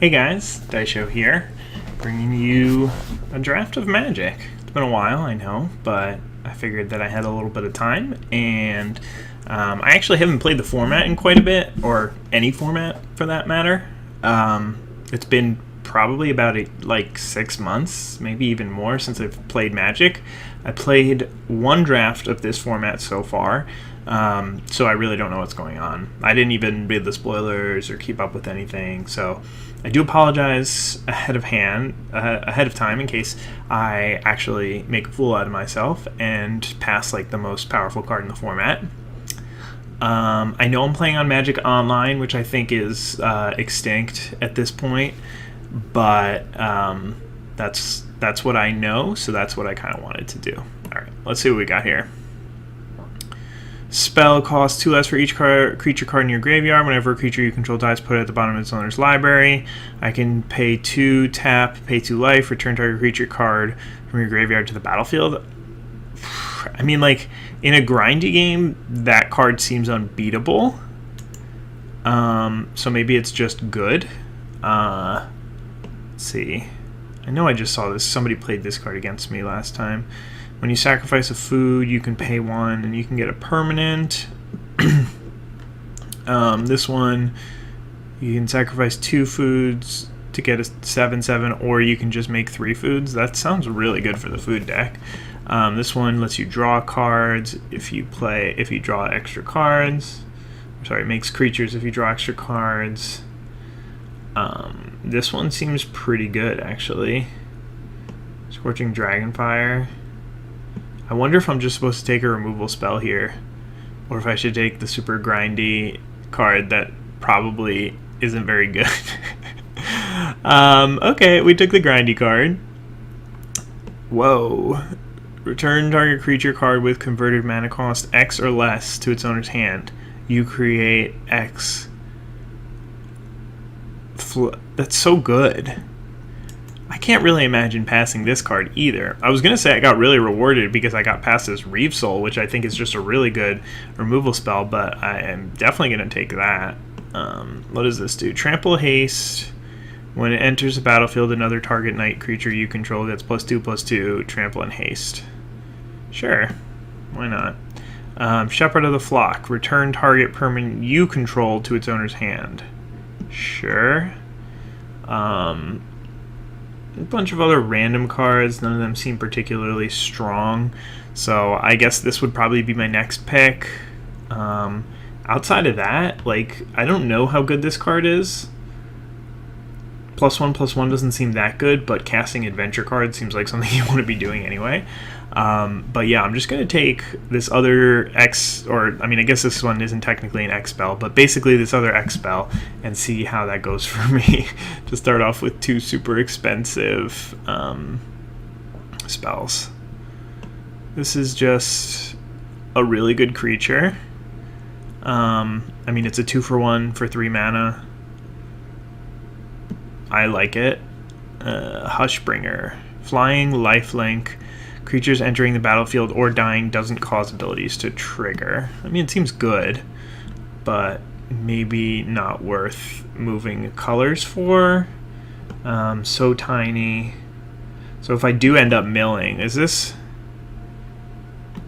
Hey guys, Daisho here, bringing you a draft of Magic. It's been a while, I know, but I figured that I had a little bit of time, and I actually haven't played the format in quite a bit, or any format for that matter. It's been probably about 6 months, maybe even more, since I've played Magic. I played one draft of this format so far, so I really don't know what's going on. I didn't even read the spoilers or keep up with anything, so I do apologize ahead of time in case I actually make a fool out of myself and pass like the most powerful card in the format. I know I'm playing on Magic Online, which I think is extinct at this point, but that's what I know, so that's what I kind of wanted to do. All right, let's see what we got here. Spell costs 2 less for each creature card in your graveyard. Whenever a creature you control dies, put it at the bottom of its owner's library. I can pay 2 tap, pay 2 life, return target creature card from your graveyard to the battlefield. I mean, like, in a grindy game, that card seems unbeatable. So maybe it's just good. Let's see. I know I just saw this. Somebody played this card against me last time. When you sacrifice a food, you can pay 1 and you can get a permanent. This one, you can sacrifice 2 foods to get a 7/7, or you can just make 3 foods. That sounds really good for the food deck. This one lets you draw cards if you draw extra cards. Sorry, makes creatures if you draw extra cards. This one seems pretty good, actually. Scorching Dragonfire. I wonder if I'm just supposed to take a removal spell here, or if I should take the super grindy card that probably isn't very good. Okay, we took the grindy card. Whoa. Return target creature card with converted mana cost X or less to its owner's hand. You create X. That's so good. I can't really imagine passing this card either. I was going to say I got really rewarded because I got past this Reeve Soul, which I think is just a really good removal spell, but I am definitely going to take that. What does this do? Trample Haste. When it enters the battlefield, another target night creature you control gets +2/+2, trample and haste. Sure, why not? Shepherd of the Flock. Return target permanent you control to its owner's hand. Sure. A bunch of other random cards. None of them seem particularly strong, so I guess this would probably be my next pick. Outside of that, like, I don't know how good this card is. +1/+1 doesn't seem that good, but casting adventure cards seems like something you want to be doing anyway. But yeah, I'm just going to take this other X, or I mean, I guess this one isn't technically an X spell, but basically this other X spell, and see how that goes for me. To start off with 2 super expensive spells. This is just a really good creature. I mean, it's a 2-for-1 for 3 mana. I like it. Hushbringer. Flying, lifelink. Creatures entering the battlefield or dying doesn't cause abilities to trigger. I mean, it seems good, but maybe not worth moving colors for. So tiny. So if I do end up milling, is this...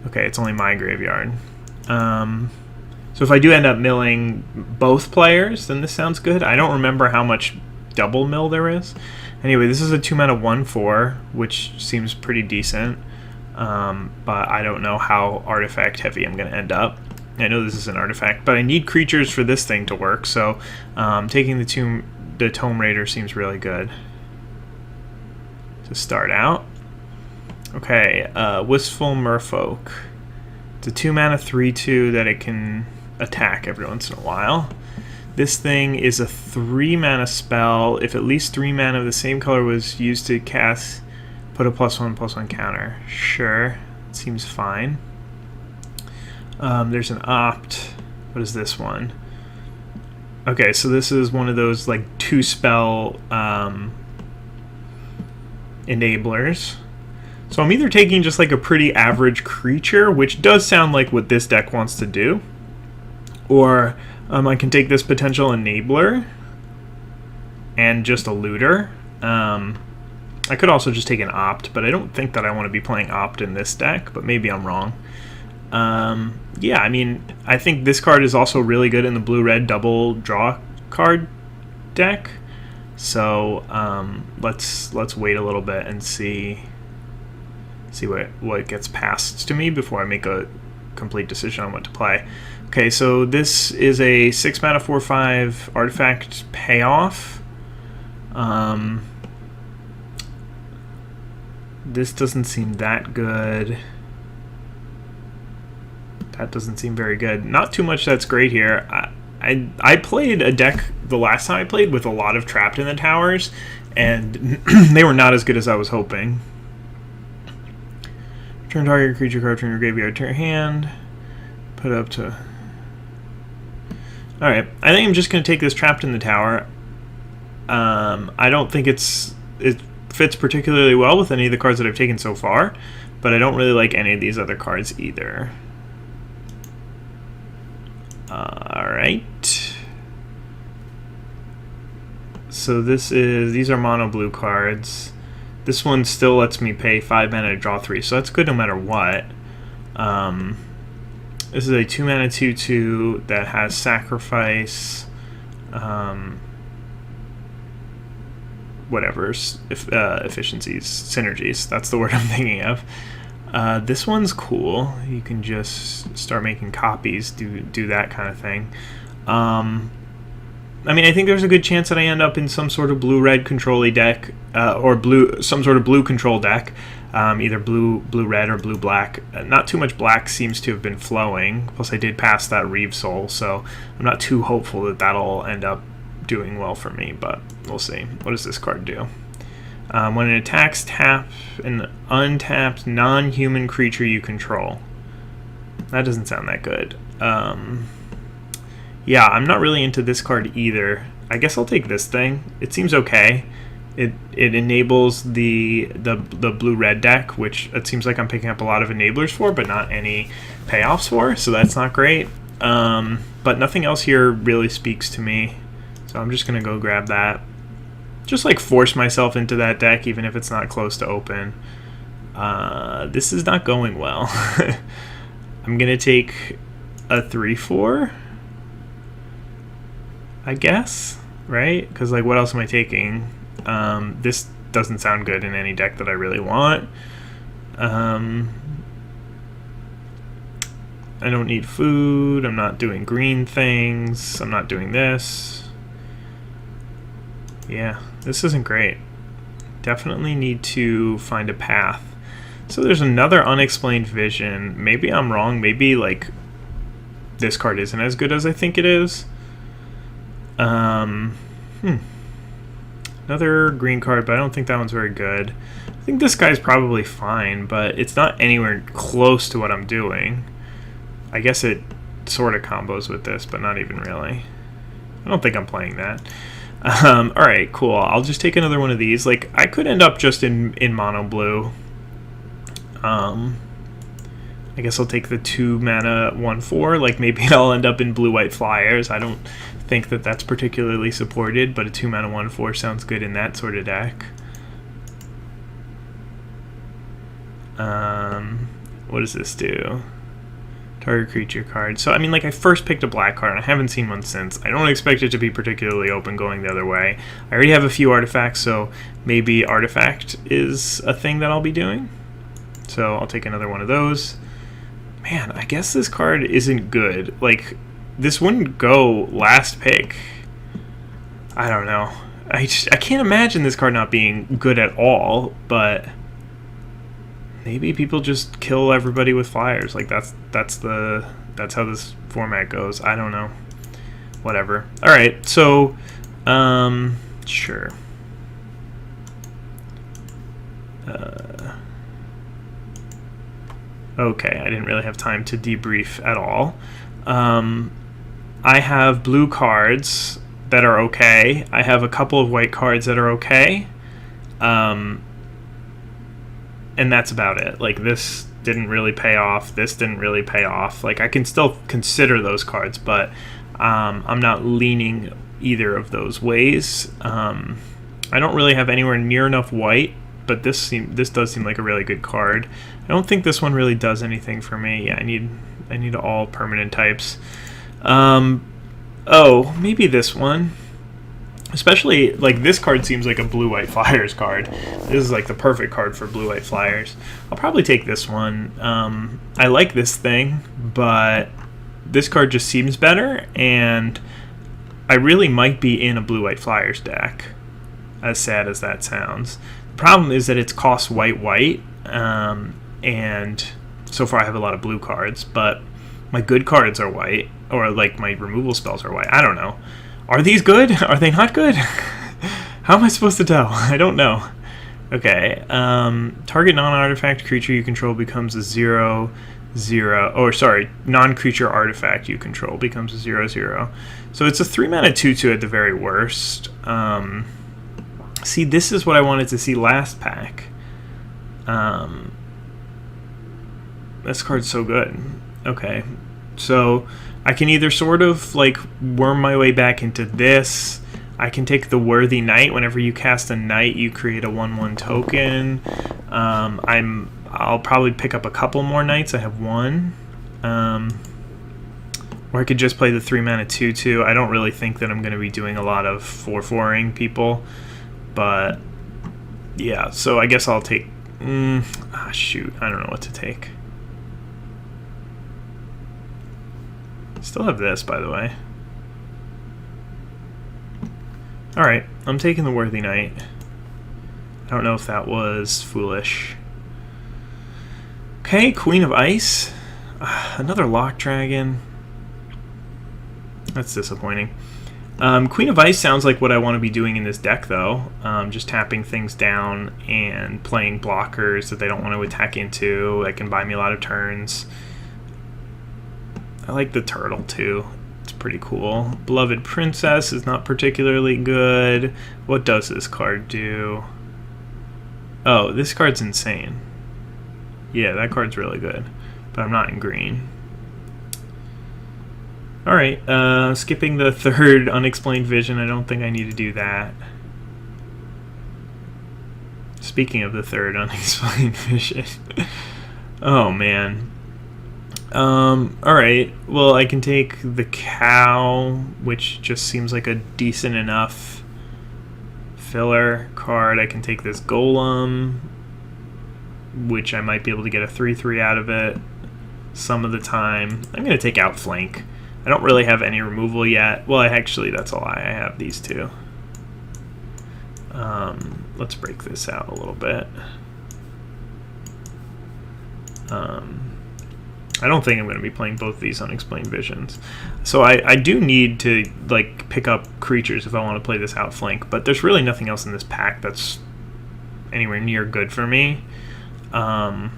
Okay, it's only my graveyard. So if I do end up milling both players, then this sounds good. I don't remember how much double mill there is. Anyway, this is a 2-mana 1/4, which seems pretty decent, but I don't know how artifact heavy I'm going to end up. I know this is an artifact, but I need creatures for this thing to work, so taking the Tome Raider seems really good to start out. Okay, Wistful Merfolk. It's a 2-mana 3/2 that it can attack every once in a while. This thing is a 3-mana spell. If at least 3 mana of the same color was used to cast, put a +1/+1 counter. Sure, seems fine. There's an opt. What is this one? Okay, so this is one of those like 2-spell enablers. So I'm either taking just like a pretty average creature, which does sound like what this deck wants to do, or I can take this potential enabler and just a looter. I could also just take an opt, but I don't think that I want to be playing opt in this deck, but maybe I'm wrong. Yeah, I mean, I think this card is also really good in the blue-red double draw card deck. So let's wait a little bit and see what gets passed to me before I make a complete decision on what to play. Okay, so this is a 6 mana 4/5 artifact payoff. This doesn't seem that good. That doesn't seem very good. Not too much that's great here. I played a deck the last time I played with a lot of Trapped in the Towers, and they were not as good as I was hoping. Turn target creature card from your graveyard to your hand. Put it up to... Alright, I think I'm just going to take this Trapped in the Tower. I don't think it fits particularly well with any of the cards that I've taken so far, but I don't really like any of these other cards either. Alright. So these are mono blue cards. This one still lets me pay 5 mana to draw 3, so that's good no matter what. This is a 2 mana 2/2 that has sacrifice, efficiencies, synergies. That's the word I'm thinking of. This one's cool. You can just start making copies, do that kind of thing. I mean, I think there's a good chance that I end up in some sort of blue-red control-y deck, or some sort of blue control deck, either blue-red or blue-black. Not too much black seems to have been flowing. Plus, I did pass that Reeve Soul, so I'm not too hopeful that that'll end up doing well for me, but we'll see. What does this card do? When it attacks, tap an untapped non-human creature you control. That doesn't sound that good. Yeah, I'm not really into this card either. I guess I'll take this thing. It seems okay. It enables the blue-red deck, which it seems like I'm picking up a lot of enablers for, but not any payoffs for, so that's not great. But nothing else here really speaks to me, so I'm just going to go grab that. Just like force myself into that deck, even if it's not close to open. This is not going well. I'm going to take a 3/4. I guess, right? Because, like, what else am I taking? This doesn't sound good in any deck that I really want. I don't need food. I'm not doing green things. I'm not doing this. Yeah, this isn't great. Definitely need to find a path. So there's another Unexplained Vision. Maybe I'm wrong. Maybe, like, this card isn't as good as I think it is. Another green card, but I don't think that one's very good. I think this guy's probably fine, but it's not anywhere close to what I'm doing. I guess it sort of combos with this, but not even really. I don't think I'm playing that. Alright, cool. I'll just take another one of these. Like, I could end up just in mono blue. I guess I'll take the 2 mana 1/4. Like, maybe I'll end up in blue-white flyers. I don't think that that's particularly supported, but a 2 mana 1/4 sounds good in that sort of deck. What does this do? Target creature card. So, I mean, like, I first picked a black card, and I haven't seen one since. I don't expect it to be particularly open going the other way. I already have a few artifacts, so maybe artifact is a thing that I'll be doing. So I'll take another one of those. Man, I guess this card isn't good. Like, this wouldn't go last pick. I don't know. I can't imagine this card not being good at all, but maybe people just kill everybody with flyers. Like, that's how this format goes. I don't know. Whatever. All right. So, sure. Okay, I didn't really have time to debrief at all. I have blue cards that are okay. I have a couple of white cards that are okay. And that's about it. Like, this didn't really pay off. This didn't really pay off. Like, I can still consider those cards, but I'm not leaning either of those ways. I don't really have anywhere near enough white, but this does seem like a really good card. I don't think this one really does anything for me. Yeah, I need all permanent types. Oh, maybe this one. Especially, like, this card seems like a blue-white flyers card. This is like the perfect card for blue-white flyers. I'll probably take this one. I like this thing, but this card just seems better, and I really might be in a blue-white flyers deck, as sad as that sounds. The problem is that it's cost white, and so far I have a lot of blue cards, but my good cards are white, or like my removal spells are white. I don't know. Are these good? Are they not good? How am I supposed to tell? I don't know. Okay. Target non-artifact creature you control becomes a 0/0. Or sorry, non-creature artifact you control becomes a 0/0. So it's a 3-mana 2/2 at the very worst. See, this is what I wanted to see last pack. This card's so good. Okay. So I can either sort of like worm my way back into this. I can take the Worthy Knight. Whenever you cast a knight, you create a 1/1 token. I'll probably pick up a couple more knights. I have one. Or I could just play the 3-mana 2/2. I don't really think that I'm going to be doing a lot of 4/4ing people, but yeah. So I guess I'll take. Shoot, I don't know what to take. Still have this, by the way. Alright, I'm taking the Worthy Knight. I don't know if that was foolish. Okay, Queen of Ice. Another Lock Dragon. That's disappointing. Queen of Ice sounds like what I want to be doing in this deck, though. Just tapping things down and playing blockers that they don't want to attack into. That can buy me a lot of turns. I like the turtle too. It's pretty cool. Beloved Princess is not particularly good. What does this card do? Oh, this card's insane. Yeah, that card's really good. But I'm not in green. Alright, skipping the third Unexplained Vision. I don't think I need to do that. Speaking of the third Unexplained Vision. Oh, man. Alright, well, I can take the Cow, which just seems like a decent enough filler card. I can take this Golem, which I might be able to get a 3/3 out of it some of the time. I'm going to take Outflank. I don't really have any removal yet. Well, actually, that's a lie. I have these two. Let's break this out a little bit. I don't think I'm going to be playing both these Unexplained Visions. So I do need to like pick up creatures if I want to play this Outflank, but there's really nothing else in this pack that's anywhere near good for me. Yeah,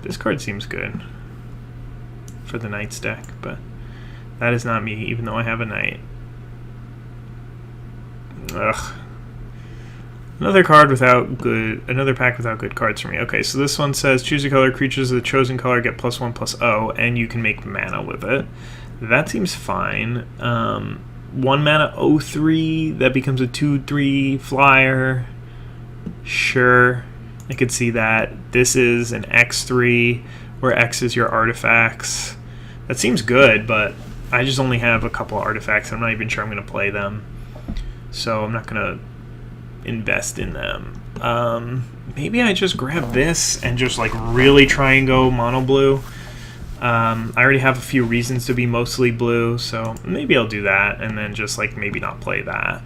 this card seems good for the Knight's deck, but that is not me, even though I have a Knight. Ugh. Another pack without good cards for me. Okay, so this one says choose a color, creatures of the chosen color get +1/+0, and you can make mana with it. That seems fine. 1 mana 0/3, that becomes a 2/3 flyer. Sure, I could see that. This is an X3, where X is your artifacts. That seems good, but I just only have a couple of artifacts. I'm not even sure I'm going to play them, so I'm not going to invest in them. Maybe I just grab this and just like really try and go mono blue. I already have a few reasons to be mostly blue, so maybe I'll do that and then just like maybe not play that.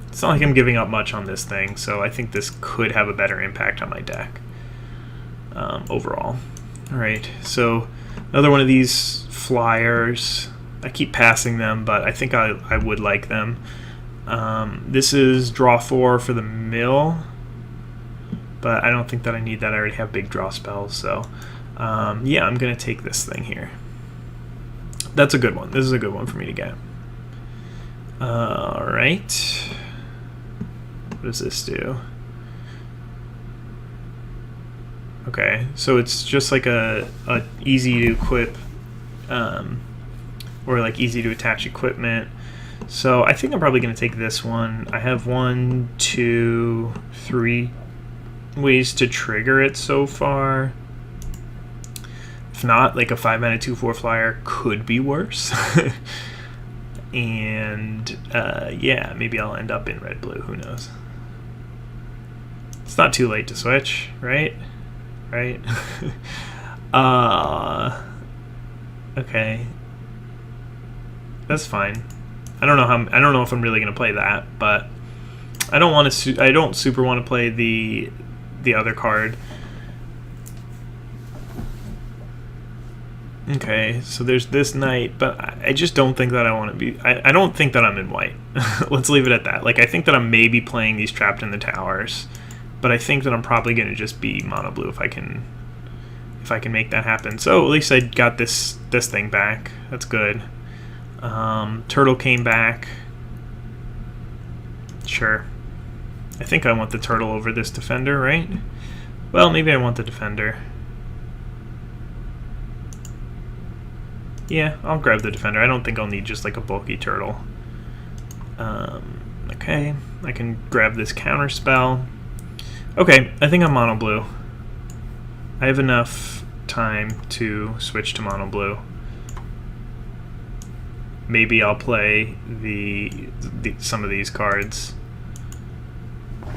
It's not like I'm giving up much on this thing, so I think this could have a better impact on my deck overall. Alright, so another one of these flyers. I keep passing them, but I think I would like them. This is draw 4 for the mill, but I don't think that I need that. I already have big draw spells, so yeah, I'm going to take this thing here. That's a good one. This is a good one for me to get. Alright. What does this do? Okay, so it's just like a easy to equip, or like easy to attach equipment. So I think I'm probably going to take this one. I have 1, 2, 3 ways to trigger it so far. If not, like a 5-mana 2/4 flyer could be worse. And yeah, maybe I'll end up in red-blue. Who knows? It's not too late to switch, right? Right? Okay. That's fine. I don't know if I'm really gonna play that, but I don't super want to play the other card. Okay, so there's this knight, but I just don't think that I want to be... I don't think that I'm in white. Let's leave it at that. Like, I think that I'm maybe playing these Trapped in the Towers, but I think that I'm probably going to just be mono blue if I can make that happen. So at least I got this thing back. That's good. Turtle came back. Sure. I think I want the turtle over this defender, right? Well, maybe I want the defender. Yeah, I'll grab the defender. I don't think I'll need just like a bulky turtle. Okay, I can grab this counter spell. Okay, I think I'm mono blue. I have enough time to switch to mono blue. Maybe I'll play some of these cards,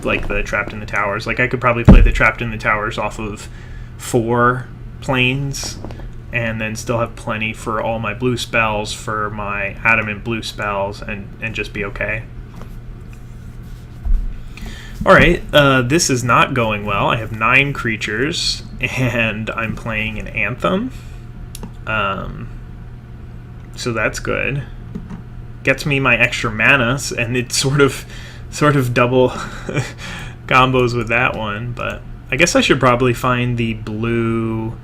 like the Trapped in the Towers. Like I could probably play the Trapped in the Towers off of 4 planes, and then still have plenty for all my blue spells, for my adamant blue spells, and just be okay. Alright, this is not going well. I have 9 creatures, and I'm playing an Anthem. So that's good. Gets me my extra mana, and it sort of double combos with that one, but I guess I should probably find the blue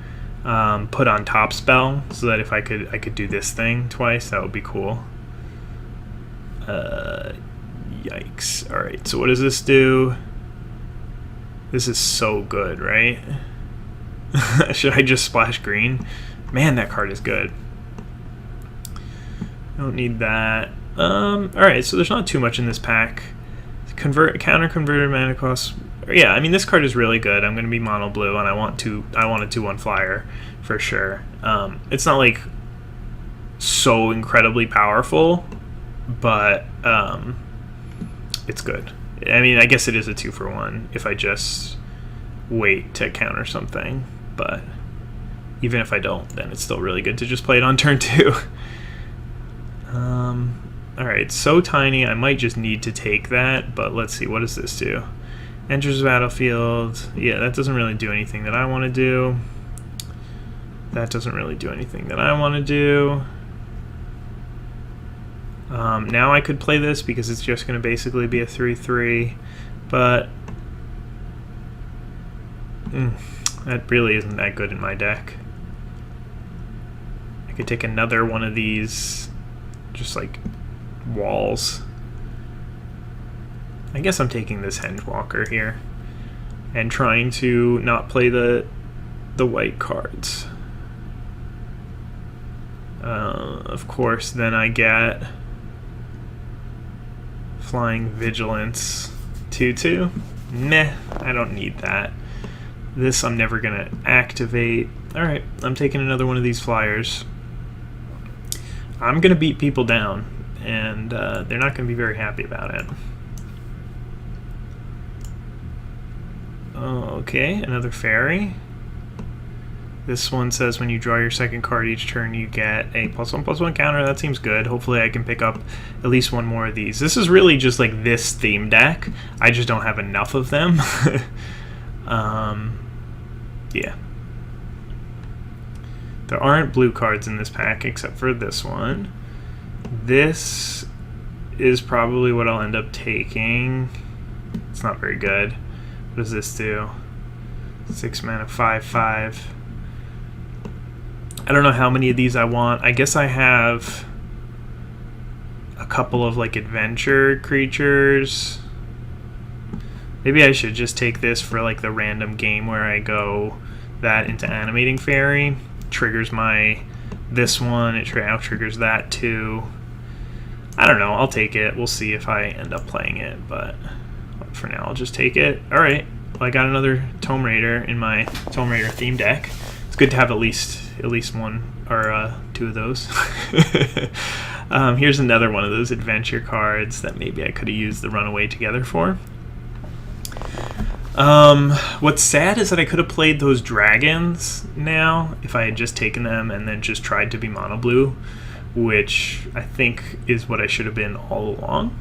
put on top spell, so that if I could do this thing twice, that would be cool. Yikes. Alright, so what does this do? This is so good, right? Should I just splash green? Man, that card is good. Don't need that. Alright, so there's not too much in this pack. Counter converted mana cost. Yeah, I mean, this card is really good. I'm going to be mono blue, and I want a 2/1 flyer for sure. It's not like so incredibly powerful, but it's good. I mean, I guess it is a 2-for-1 if I just wait to counter something, but even if I don't, then it's still really good to just play it on turn 2. Alright, so tiny, I might just need to take that, but let's see, what does this do? Enters the battlefield. Yeah, that doesn't really do anything that I want to do. That doesn't really do anything that I want to do. Now I could play this because it's just going to basically be a 3/3, but that really isn't that good in my deck. I could take another one of these, just like walls. I guess I'm taking this Hengewalker here and trying to not play the white cards. Of course, then I get Flying Vigilance 2/2. Meh, I don't need that. This I'm never gonna activate. Alright, I'm taking another one of these flyers. I'm gonna beat people down, and they're not gonna be very happy about it. Okay, another fairy. This one says when you draw your second card each turn, you get a +1/+1 counter. That seems good. Hopefully I can pick up at least one more of these. This is really just like this theme deck. I just don't have enough of them. Yeah. There aren't blue cards in this pack except for this one. This is probably what I'll end up taking. It's not very good. What does this do? 6 mana, 5/5. I don't know how many of these I want. I guess I have a couple of like adventure creatures. Maybe I should just take this for like the random game where I go that into Animating Fairy. Triggers my this one, it triggers that too. I don't know. I'll take it. We'll see if I end up playing it, but for now, I'll just take it. All right. Well, I got another Tomb Raider in my Tomb Raider theme deck. It's good to have at least one or two of those. Here's another one of those adventure cards that maybe I could have used the Runaway Together for. What's sad is that I could have played those dragons now if I had just taken them and then just tried to be mono blue, which I think is what I should have been all along.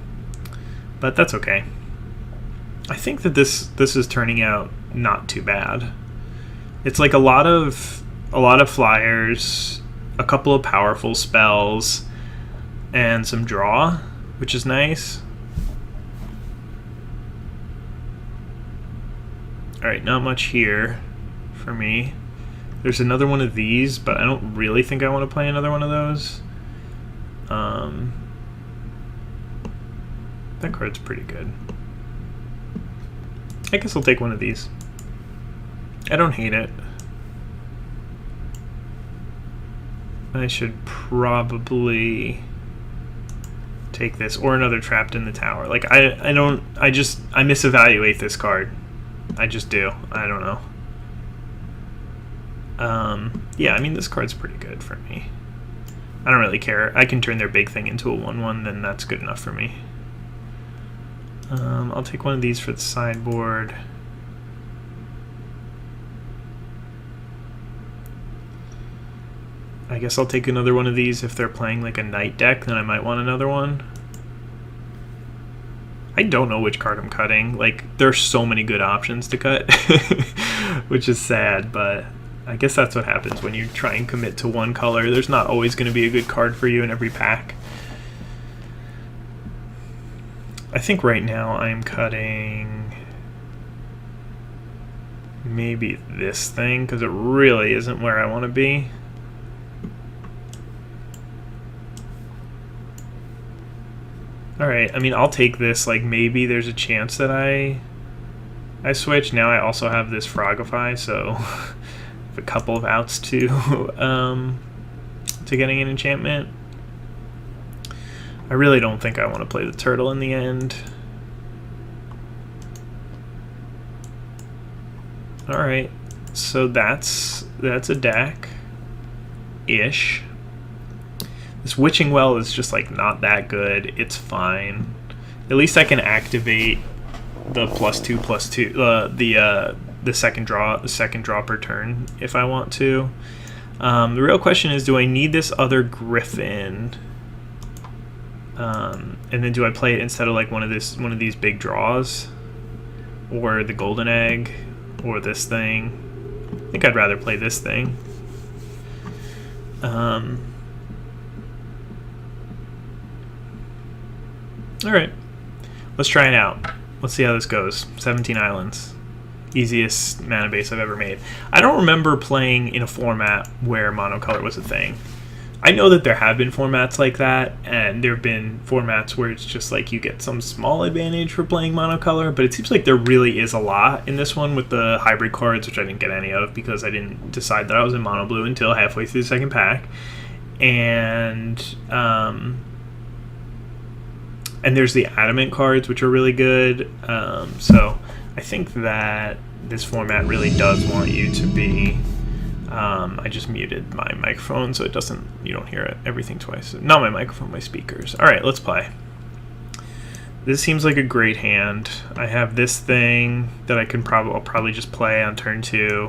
But that's okay. I think that this is turning out not too bad. It's like a lot of flyers, a couple of powerful spells, and some draw, which is nice. Alright, not much here for me. There's another one of these, but I don't really think I want to play another one of those. That card's pretty good. I guess I'll take one of these. I don't hate it. I should probably take this or another Trapped in the Tower. Like I misevaluate this card. I just do. I don't know. Yeah, I mean this card's pretty good for me. I don't really care. I can turn their big thing into a 1/1, then that's good enough for me. I'll take one of these for the sideboard. I guess I'll take another one of these if they're playing like a night deck, then I might want another one. I don't know which card I'm cutting. Like, there's so many good options to cut, which is sad, but I guess that's what happens when you try and commit to one color. There's not always going to be a good card for you in every pack. I think right now I'm cutting maybe this thing, because it really isn't where I want to be. Alright, I mean, I'll take this. Like, maybe there's a chance that I switch. Now I also have this Frogify, so I have a couple of outs to getting an enchantment. I really don't think I want to play the turtle in the end. Alright, so that's a deck-ish. This Witching Well is just like not that good. It's fine. At least I can activate the +2/+2, the second draw per turn if I want to. The real question is, do I need this other Griffin? And then do I play it instead of like one of these big draws, or the Golden Egg, or this thing? I think I'd rather play this thing. Alright, let's try it out. Let's see how this goes. 17 islands. Easiest mana base I've ever made. I don't remember playing in a format where monocolor was a thing. I know that there have been formats like that, and there have been formats where it's just like you get some small advantage for playing monocolor, but it seems like there really is a lot in this one with the hybrid cards, which I didn't get any of because I didn't decide that I was in mono blue until halfway through the second pack. And there's the Adamant cards, which are really good. So I think that this format really does want you to be... I just muted my microphone so you don't hear everything twice. Not my microphone, my speakers. Alright, let's play. This seems like a great hand. I have this thing that I'll probably just play on turn 2.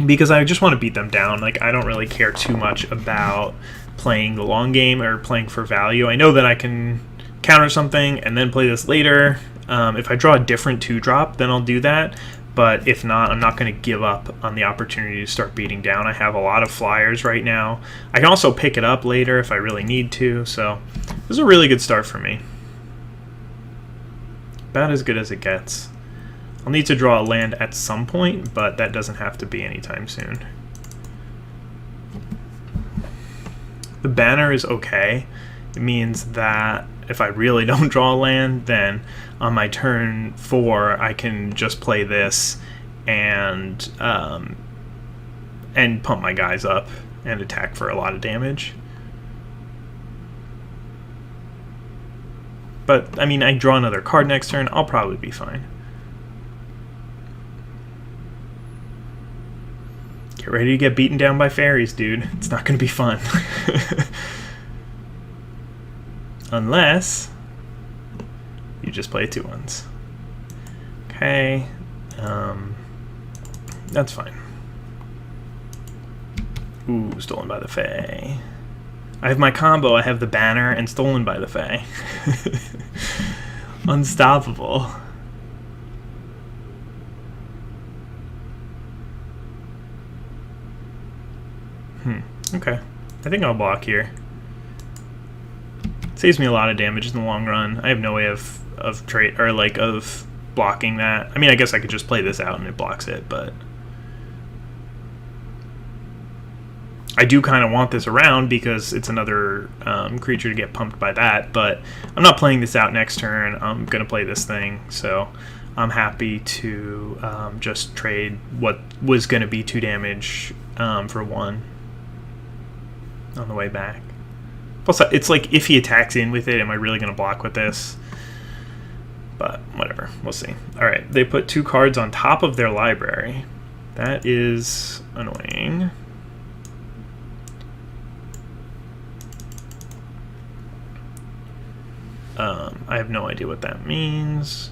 Because I just want to beat them down. Like, I don't really care too much about playing the long game or playing for value. I know that I can counter something and then play this later. If I draw a different 2-drop, then I'll do that. But if not, I'm not going to give up on the opportunity to start beating down. I have a lot of flyers right now. I can also pick it up later if I really need to. So this is a really good start for me. About as good as it gets. I'll need to draw a land at some point, but that doesn't have to be anytime soon. The banner is okay. It means that if I really don't draw a land, then on my turn 4 I can just play this and pump my guys up and attack for a lot of damage. But, I mean, I draw another card next turn, I'll probably be fine. Get ready to get beaten down by fairies, dude. It's not going to be fun. Unless you just play 2/1s. Okay. That's fine. Ooh, Stolen by the Fae. I have my combo. I have the banner and Stolen by the Fae. Unstoppable. Okay. I think I'll block here. Saves me a lot of damage in the long run. I have no way of blocking that. I mean, I guess I could just play this out and it blocks it, but I do kind of want this around because it's another creature to get pumped by that, but I'm not playing this out next turn. I'm going to play this thing, so I'm happy to just trade what was going to be 2 damage for 1 on the way back. Plus, it's like, if he attacks in with it, am I really going to block with this? But whatever, we'll see. Alright, they put 2 cards on top of their library. That is annoying. I have no idea what that means.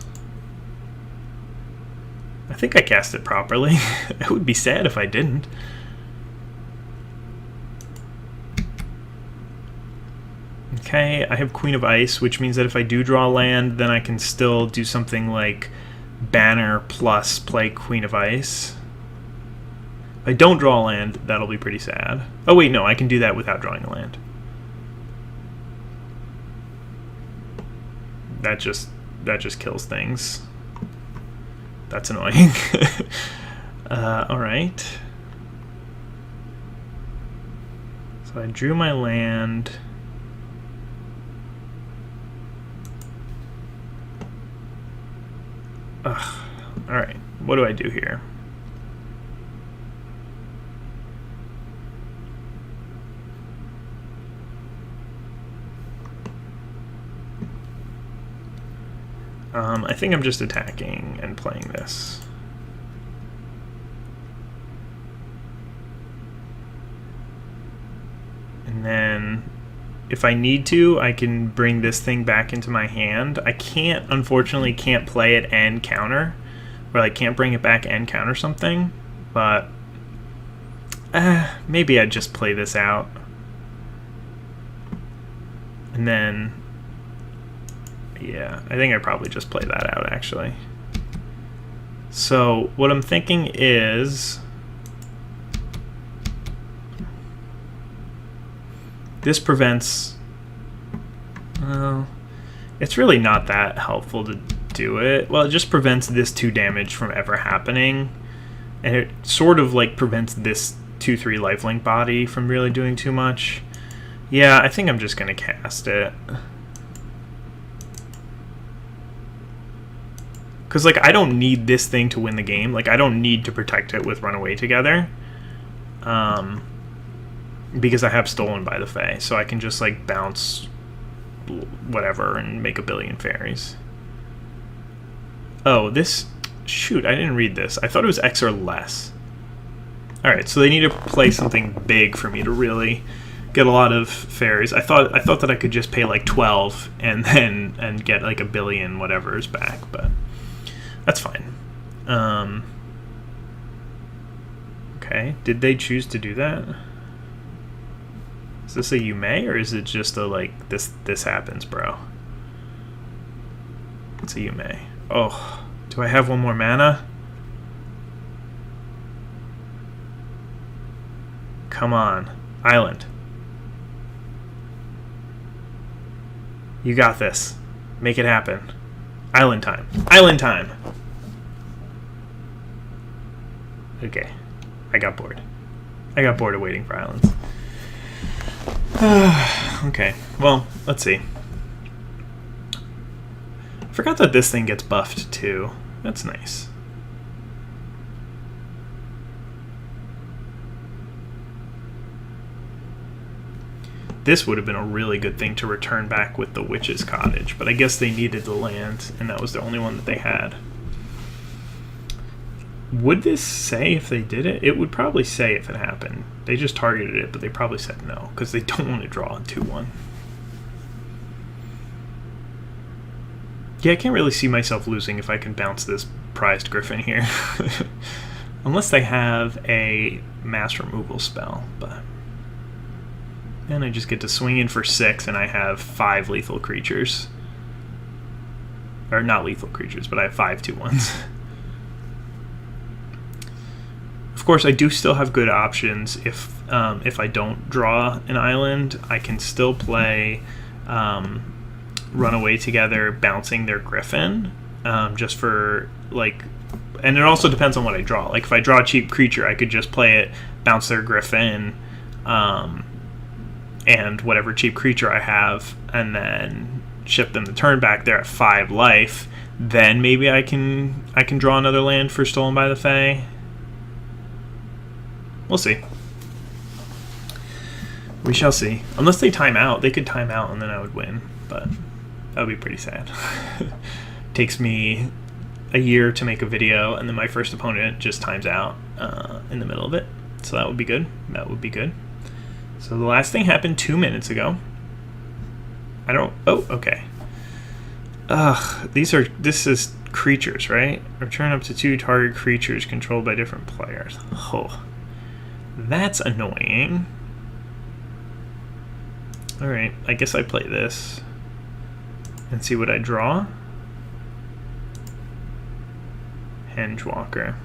I think I cast it properly. I would be sad if I didn't. Okay, I have Queen of Ice, which means that if I do draw land, then I can still do something like banner plus play Queen of Ice. If I don't draw a land, that'll be pretty sad. Oh wait, no, I can do that without drawing a land. That just kills things. That's annoying. Alright. So I drew my land. Ugh. Alright, what do I do here? I think I'm just attacking and playing this. And then, if I need to, I can bring this thing back into my hand. I can't, unfortunately, can't play it and counter. Or I can't bring it back and counter something. But, maybe I'd just play this out. And then, yeah, I think I'd probably just play that out, actually. So, what I'm thinking is, this prevents, it's really not that helpful to do it. Well, it just prevents this 2 damage from ever happening, and it sort of like prevents this 2/3 lifelink body from really doing too much. Yeah, I think I'm just gonna cast it. Because, like, I don't need this thing to win the game. Like, I don't need to protect it with Runaway Together. Because I have Stolen by the Fae. So I can just, like, bounce whatever and make a billion fairies. Oh, this... Shoot, I didn't read this. I thought it was X or less. Alright, so they need to play something big for me to really get a lot of fairies. I thought that I could just pay, like, 12 and get, like, a billion whatever's back, but... That's fine. Okay, did they choose to do that? Is this a you may, or is it just a, like, this happens, bro? It's a you may. Oh, do I have 1 more mana? Come on. Island. You got this. Make it happen. Island time. Island time! Okay. I got bored. I got bored of waiting for islands. Okay. Well, let's see. I forgot that this thing gets buffed, too. That's nice. This would have been a really good thing to return back with the Witch's Cottage, but I guess they needed the land, and that was the only one that they had. Would this say if they did it? It would probably say if it happened. They just targeted it, but they probably said no, because they don't want to draw a 2-1. Yeah, I can't really see myself losing if I can bounce this prized Griffin here. Unless they have a mass removal spell, but then I just get to swing in for 6 and I have 5 lethal creatures. Or not lethal creatures, but I have 5 2-1s. Of course, I do still have good options. If I don't draw an island, I can still play Runaway Together, bouncing their Griffin, just for, like, and it also depends on what I draw. Like, if I draw a cheap creature, I could just play it, bounce their Griffin, and whatever cheap creature I have, and then ship them the turn back. They're at 5 life. Then maybe I can draw another land for Stolen by the Fae. We'll see. We shall see. Unless they time out. They could time out and then I would win. But that would be pretty sad. Takes me a year to make a video, and then my first opponent just times out in the middle of it. So that would be good. That would be good. So the last thing happened 2 minutes ago. Oh, okay. This is creatures, right? Return up to 2 target creatures controlled by different players. Oh. That's annoying. Alright, I guess I play this and see what I draw. Hengewalker.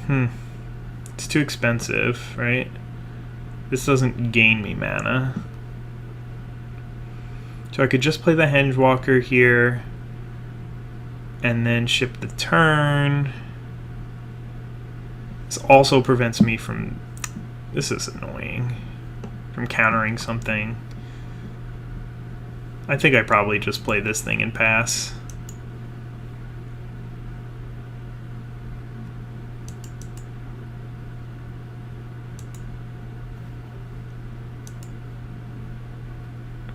It's too expensive, right? This doesn't gain me mana. So I could just play the Hengewalker here and then ship the turn. This also prevents me from, this is annoying, from countering something. I think I probably just play this thing and pass.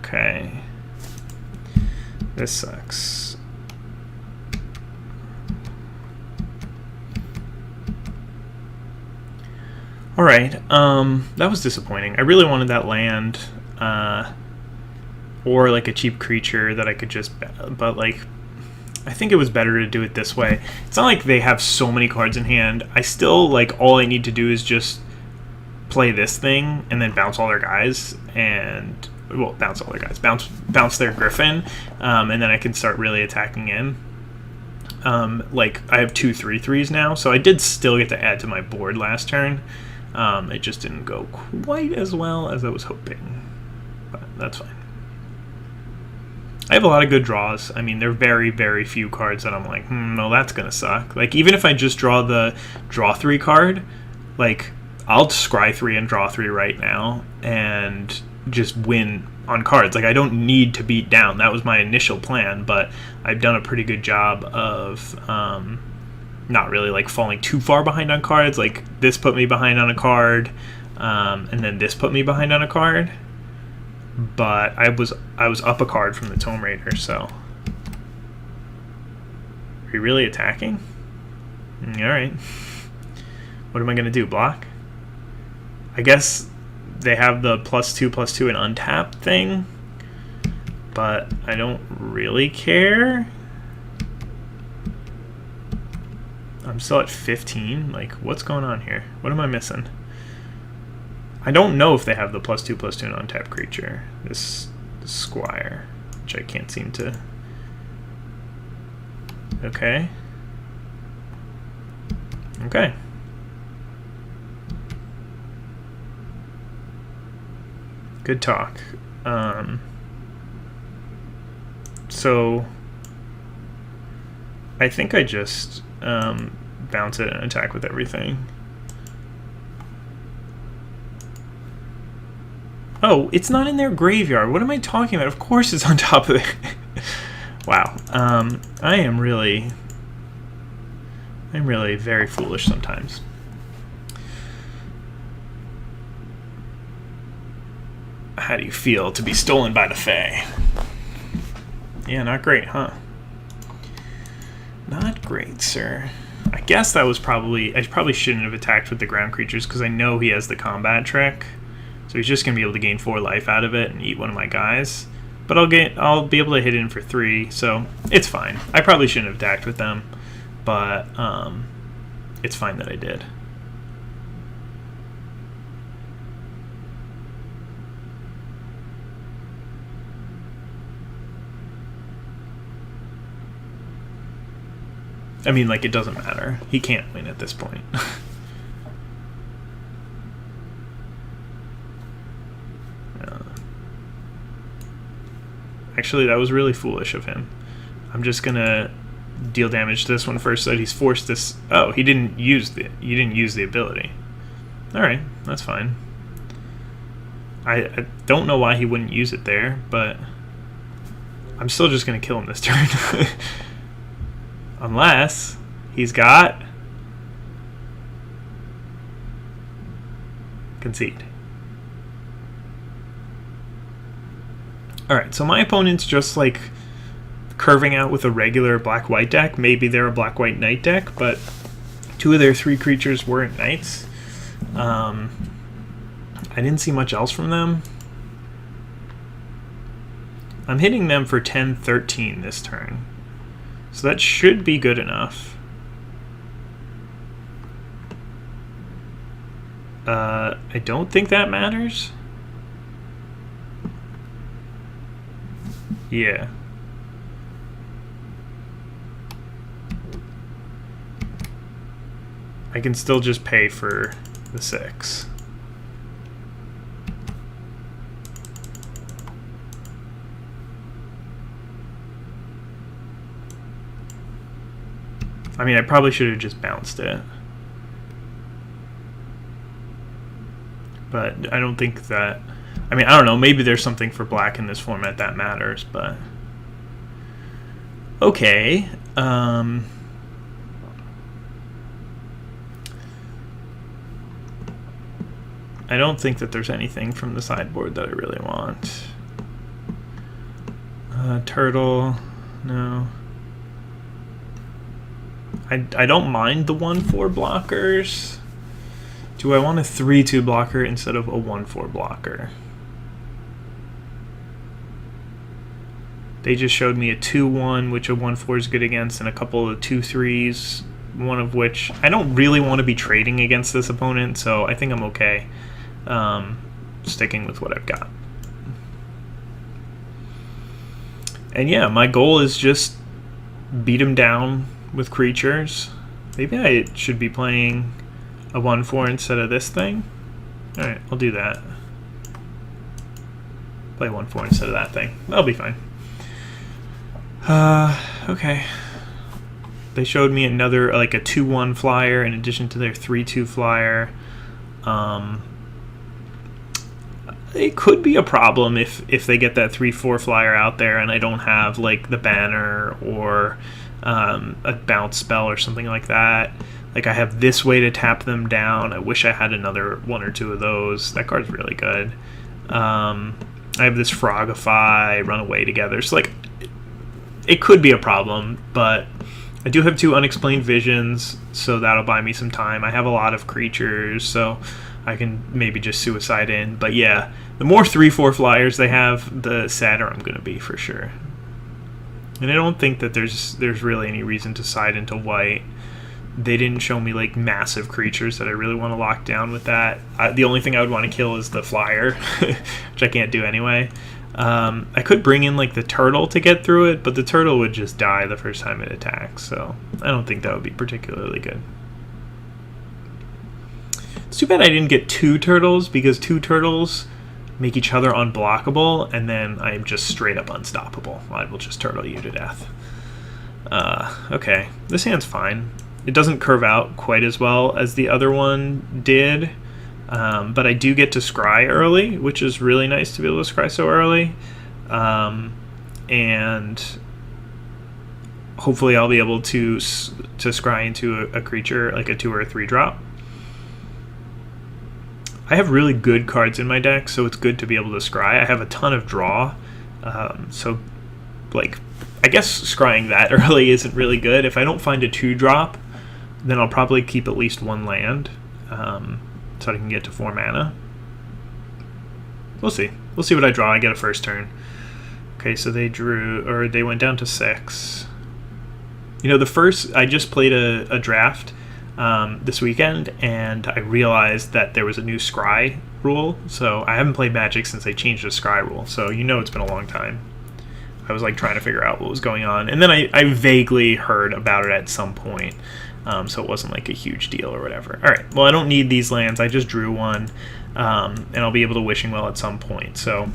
Okay. This sucks. Alright, that was disappointing. I really wanted that land, or like a cheap creature that I could just, but like, I think it was better to do it this way. It's not like they have so many cards in hand. I still, like, all I need to do is just play this thing and then bounce all their guys, and, well, bounce all their guys, bounce their Griffin, and then I can start really attacking in. Like, I have 2 3/3s now, so I did still get to add to my board last turn. It just didn't go quite as well as I was hoping, but that's fine. I have a lot of good draws. I mean, there are very, very few cards that I'm like, no, that's going to suck. Like, even if I just draw the draw 3 card, like, I'll scry 3 and draw 3 right now and just win on cards. Like, I don't need to beat down. That was my initial plan, but I've done a pretty good job of not really, like, falling too far behind on cards. Like, this put me behind on a card, and then this put me behind on a card. But I was up a card from the Tome Raider, so. Are you really attacking? Alright. What am I going to do, block? I guess they have the +2/+2 and untap thing, but I don't really care. I'm still at 15. Like, what's going on here? What am I missing? I don't know if they have the +2/+2 and untap creature. This Squire, which I can't seem to. Okay. Okay. Good talk. So I think I just bounce it and attack with everything. Oh, it's not in their graveyard. What am I talking about? Of course it's on top of it. Wow. I'm really very foolish sometimes. How do you feel to be stolen by the Fae? Yeah, not great, huh? Not great, sir. I guess that was I probably shouldn't have attacked with the ground creatures because I know he has the combat trick. So he's just going to be able to gain 4 life out of it and eat one of my guys. But I'll be able to hit in for 3, so it's fine. I probably shouldn't have attacked with them, but it's fine that I did. I mean, like, it doesn't matter. He can't win at this point. Actually, that was really foolish of him. I'm just gonna deal damage to this one first so that he's forced this. Oh, you didn't use the ability. Alright, that's fine. I don't know why he wouldn't use it there, but I'm still just gonna kill him this turn. Unless he's got concede. Alright, so my opponent's just like curving out with a regular black-white deck. Maybe they're a black-white knight deck, but 2 of their 3 creatures weren't knights. I didn't see much else from them. I'm hitting them for 10-13 this turn. So that should be good enough. I don't think that matters. Yeah. I can still just pay for the 6. I mean, I probably should have just bounced it. But I don't think that... I mean, I don't know. Maybe there's something for black in this format that matters, but... Okay. I don't think that there's anything from the sideboard that I really want. Turtle. No. I don't mind the 1/4 blockers. Do I want a 3/2 blocker instead of a 1/4 blocker? They just showed me a 2/1, which a 1/4 is good against, and a couple of 2/3s, one of which I don't really want to be trading against this opponent, so I think I'm okay sticking with what I've got. And yeah, my goal is just beat him down with creatures. Maybe I should be playing a 1/4 instead of this thing. Alright, I'll do that. Play 1/4 instead of that thing. That'll be fine. Okay. They showed me another, like a 2/1 flyer in addition to their 3/2 flyer. It could be a problem if they get that 3/4 flyer out there and I don't have like the banner or a bounce spell or something like that. Like I have this way to tap them down. I wish I had another 1 or 2 of those. That card's really good. I have this Frogify, run away together. So like it could be a problem, but I do have 2 unexplained visions, so that'll buy me some time. I have a lot of creatures, so I can maybe just suicide in. But yeah, the more 3/4 flyers they have, the sadder I'm going to be for sure. And I don't think that there's really any reason to side into white. They didn't show me like massive creatures that I really want to lock down with that. The only thing I would want to kill is the flyer, which I can't do anyway. I could bring in like the turtle to get through it, but the turtle would just die the first time it attacks, so I don't think that would be particularly good. It's too bad I didn't get 2 turtles, because 2 turtles make each other unblockable, and then I'm just straight up unstoppable. I will just turtle you to death. Okay, this hand's fine. It doesn't curve out quite as well as the other one did, but I do get to scry early, which is really nice to be able to scry so early. And hopefully I'll be able to scry into a creature, like a 2 or a 3 drop. I have really good cards in my deck, so it's good to be able to scry. I have a ton of draw, so like I guess scrying that early isn't really good. If I don't find a 2-drop, then I'll probably keep at least 1 land, so I can get to 4 mana. We'll see. We'll see what I draw. I get a first turn. Okay, so they went down to 6. You know, I just played a draft this weekend, and I realized that there was a new scry rule. So I haven't played Magic since they changed the scry rule, so you know it's been a long time. I was like trying to figure out what was going on, and then I vaguely heard about it at some point, so it wasn't like a huge deal or whatever. All right, well, I don't need these lands. I just drew one, and I'll be able to Wishing Well at some point, so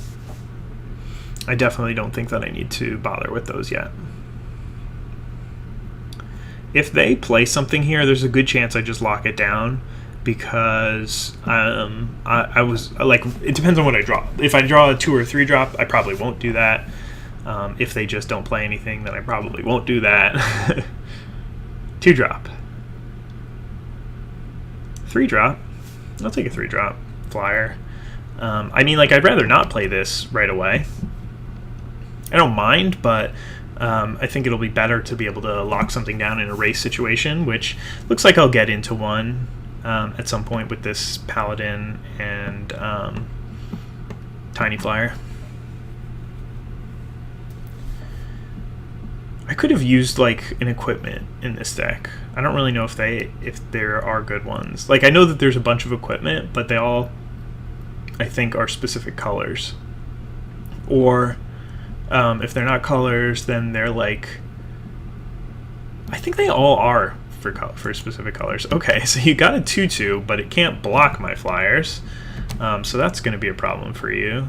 I definitely don't think that I need to bother with those yet. If they play something here, there's a good chance I just lock it down, because I was like, it depends on what I draw. If I draw a 2 or 3 drop, I probably won't do that. If they just don't play anything, then I probably won't do that. 2 drop. 3 drop. I'll take a 3 drop flyer. I mean, like, I'd rather not play this right away. I don't mind, but I think it'll be better to be able to lock something down in a race situation, which looks like I'll get into one at some point with this Paladin and Tiny Flyer. I could have used like an equipment in this deck. I don't really know if there are good ones. Like, I know that there's a bunch of equipment, but they all, I think, are specific colors. Or if they're not colors, then they're like, I think they all are for specific colors. Okay, so you got a 2/2, but it can't block my flyers, so that's going to be a problem for you.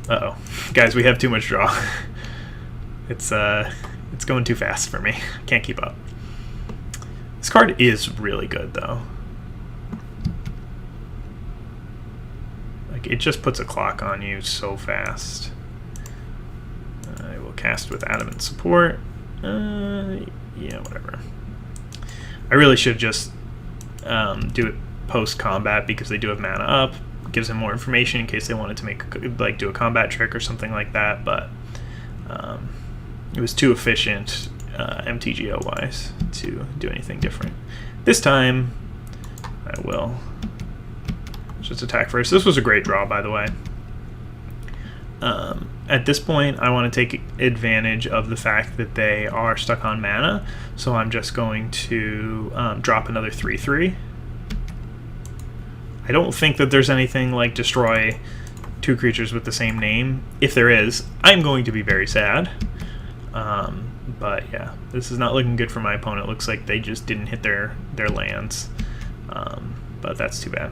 Uh-oh, guys, we have too much draw. It's going too fast for me. I can't keep up. This card is really good, though. Like, it just puts a clock on you so fast. I will cast with Adamant Support. Yeah, whatever. I really should just do it post-combat, because they do have mana up. It gives them more information in case they wanted to do a combat trick or something like that, but it was too efficient MTGO-wise to do anything different. This time, I will just attack first. This was a great draw, by the way. At this point, I want to take advantage of the fact that they are stuck on mana, so I'm just going to drop another 3/3. I don't think that there's anything like destroy 2 creatures with the same name. If there is, I'm going to be very sad. But yeah, this is not looking good for my opponent. It looks like they just didn't hit their lands, but that's too bad.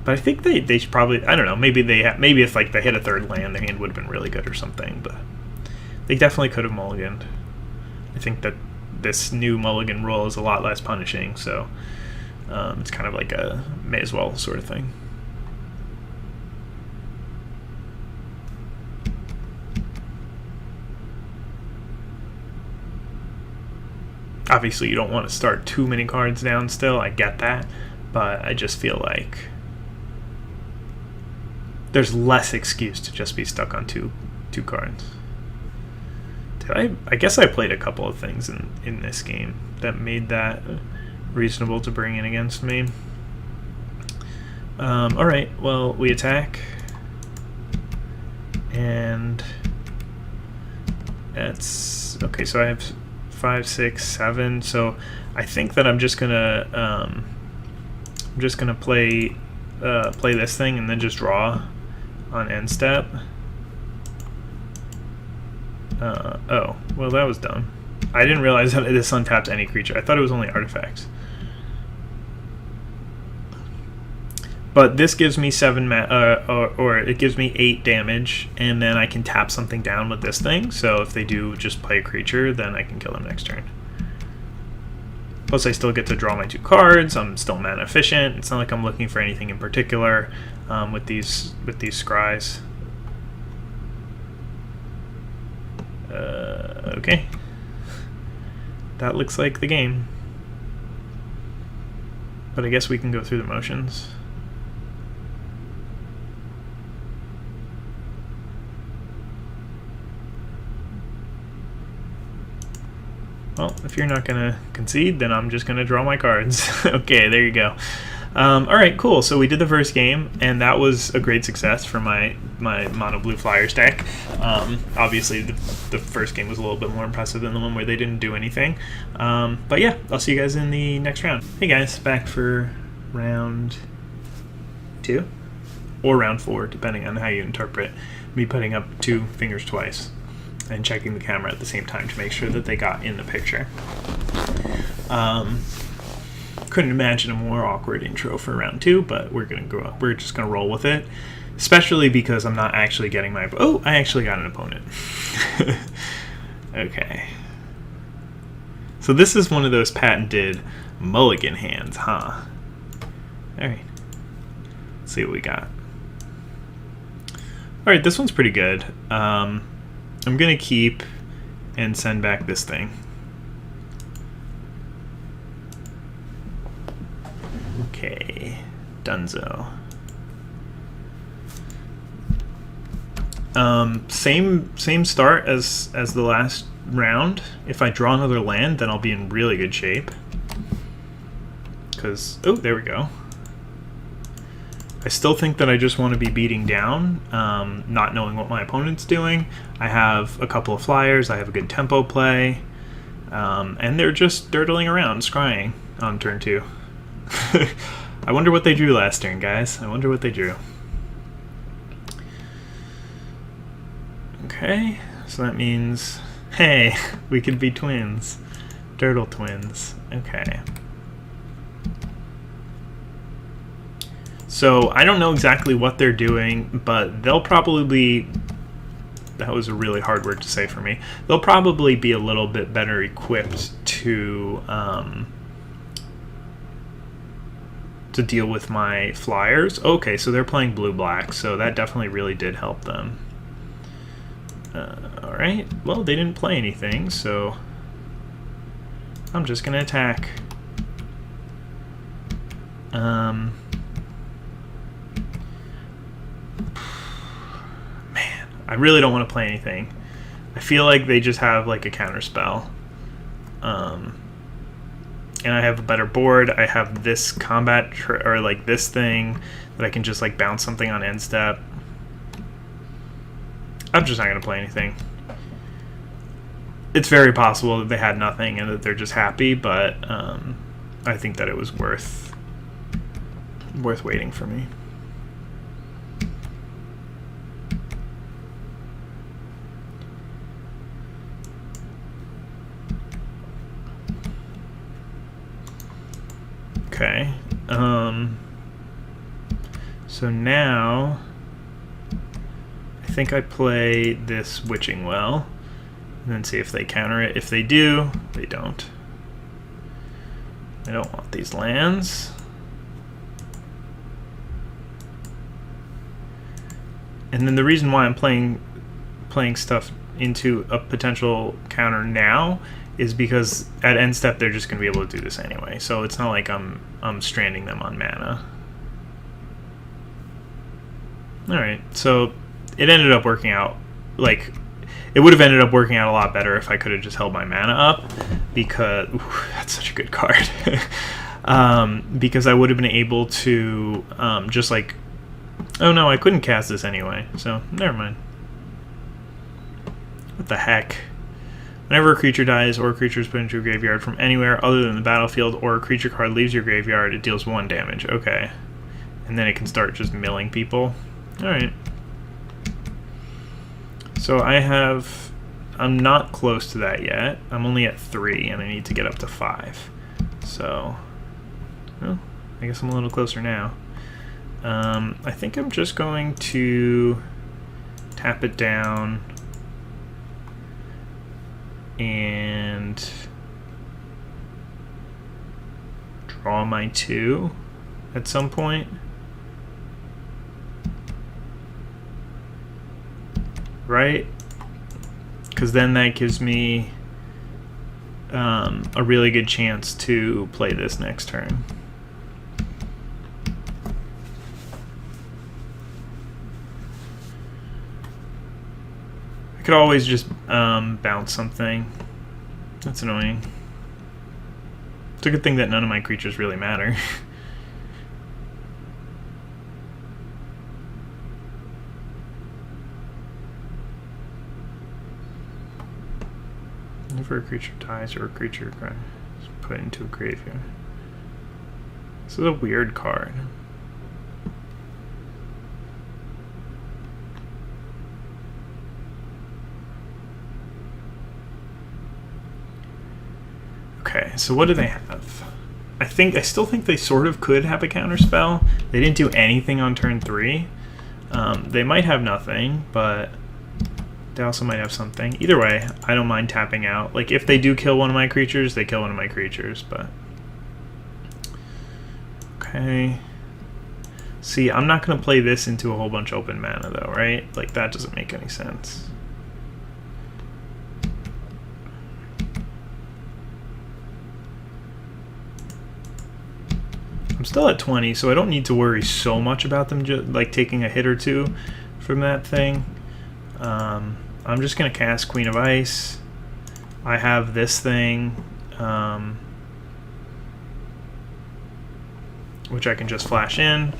But I think they should probably, I don't know, maybe if like they hit a 3rd land, their hand would have been really good or something. But they definitely could have mulliganed. I think that this new mulligan rule is a lot less punishing, so it's kind of like a may as well sort of thing. Obviously, you don't want to start too many cards down still, I get that, but I just feel like there's less excuse to just be stuck on two cards. I guess I played a couple of things in this game that made that reasonable to bring in against me. Alright, well, we attack, and that's okay. So I have 5, 6, 7. So I think that I'm just gonna play this thing and then just draw on end step. Oh, well, that was dumb. I didn't realize that this untapped any creature. I thought it was only artifacts. But this gives me 7 or it gives me 8 damage, and then I can tap something down with this thing. So if they do just play a creature, then I can kill them next turn. Plus, I still get to draw my 2 cards. I'm still mana efficient. It's not like I'm looking for anything in particular with these scries. Okay. That looks like the game. But I guess we can go through the motions. Well, if you're not going to concede, then I'm just going to draw my cards. Okay, there you go. All right, cool. So we did the first game, and that was a great success for my mono blue Flyers deck. Obviously, the first game was a little bit more impressive than the one where they didn't do anything. But yeah, I'll see you guys in the next round. Hey guys, back for round 2 or round 4, depending on how you interpret me putting up 2 fingers twice and checking the camera at the same time to make sure that they got in the picture. Couldn't imagine a more awkward intro for round 2, but we're just gonna roll with it, especially because I'm not actually getting my... Oh, I actually got an opponent. Okay. So this is one of those patented mulligan hands, huh? Alright. Let's see what we got. Alright, this one's pretty good. I'm gonna keep and send back this thing. Okay, Dunzo. Same start as the last round. If I draw another land, then I'll be in really good shape. Cause there we go. I still think that I just want to be beating down, not knowing what my opponent's doing. I have a couple of flyers, I have a good tempo play, and they're just dirtling around, scrying on turn 2. I wonder what they drew last turn, guys. I wonder what they drew. Okay, so that means, hey, we could be twins. Turtle twins. Okay. So I don't know exactly what they're doing, but they'll probably... That was a really hard word to say for me. They'll probably be a little bit better equipped to deal with my flyers. Okay, so they're playing blue-black, so that definitely really did help them. Alright, well, they didn't play anything, so I'm just going to attack. Man, I really don't want to play anything. I feel like they just have like a counter spell. And I have a better board. I have this combat or like this thing that I can just like bounce something on end step. I'm just not going to play anything. It's very possible that they had nothing and that they're just happy, but I think that it was worth waiting for me. Okay, so now I think I play this Witching Well and then see if they counter it. If they do, they don't. I don't want these lands. And then the reason why I'm playing stuff into a potential counter now is because at end step they're just going to be able to do this anyway. So it's not like I'm stranding them on mana. Alright, so it ended up working out. Like, it would have ended up working out a lot better if I could have just held my mana up, because... Ooh, that's such a good card. Because I would have been able to just like... Oh no, I couldn't cast this anyway, so never mind. What the heck? Whenever a creature dies or a creature is put into a graveyard from anywhere other than the battlefield or a creature card leaves your graveyard, it deals 1 damage. Okay. And then it can start just milling people. Alright. So I'm not close to that yet. I'm only at 3 and I need to get up to 5. So, well, I guess I'm a little closer now. I think I'm just going to tap it down and draw my 2 at some point. Right? Because then that gives me a really good chance to play this next turn. Could always just bounce something. That's annoying. It's a good thing that none of my creatures really matter. Whenever a creature dies or a creature is put into a graveyard. This is a weird card. Okay, so what do they have? I still think they sort of could have a counter spell. They didn't do anything on turn 3. They might have nothing, but they also might have something. Either way, I don't mind tapping out. Like, if they do kill one of my creatures, they kill one of my creatures, but... Okay. See, I'm not going to play this into a whole bunch of open mana, though, right? Like, that doesn't make any sense. I'm still at 20, so I don't need to worry so much about them like taking a hit or two from that thing. I'm just going to cast Queen of Ice. I have this thing, which I can just flash in.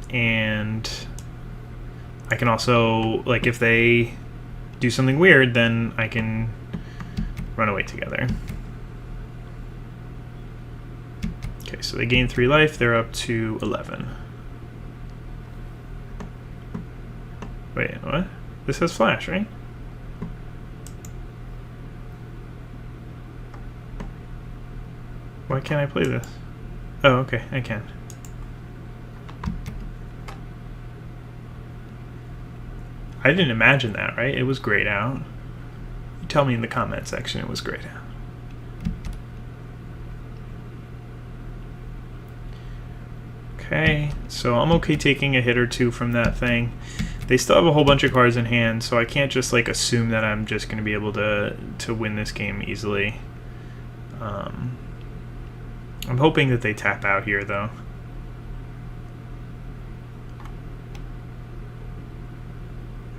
And I can also, like, if they do something weird, then I can run away together. Okay, so they gain 3 life. They're up to 11. Wait, what? This has flash, right? Why can't I play this? Oh, okay, I can. I didn't imagine that, right? It was grayed out. You tell me in the comment section it was grayed out. Okay, so I'm okay taking a hit or two from that thing. They still have a whole bunch of cards in hand, so I can't just like assume that I'm just going to be able to win this game easily. I'm hoping that they tap out here, though.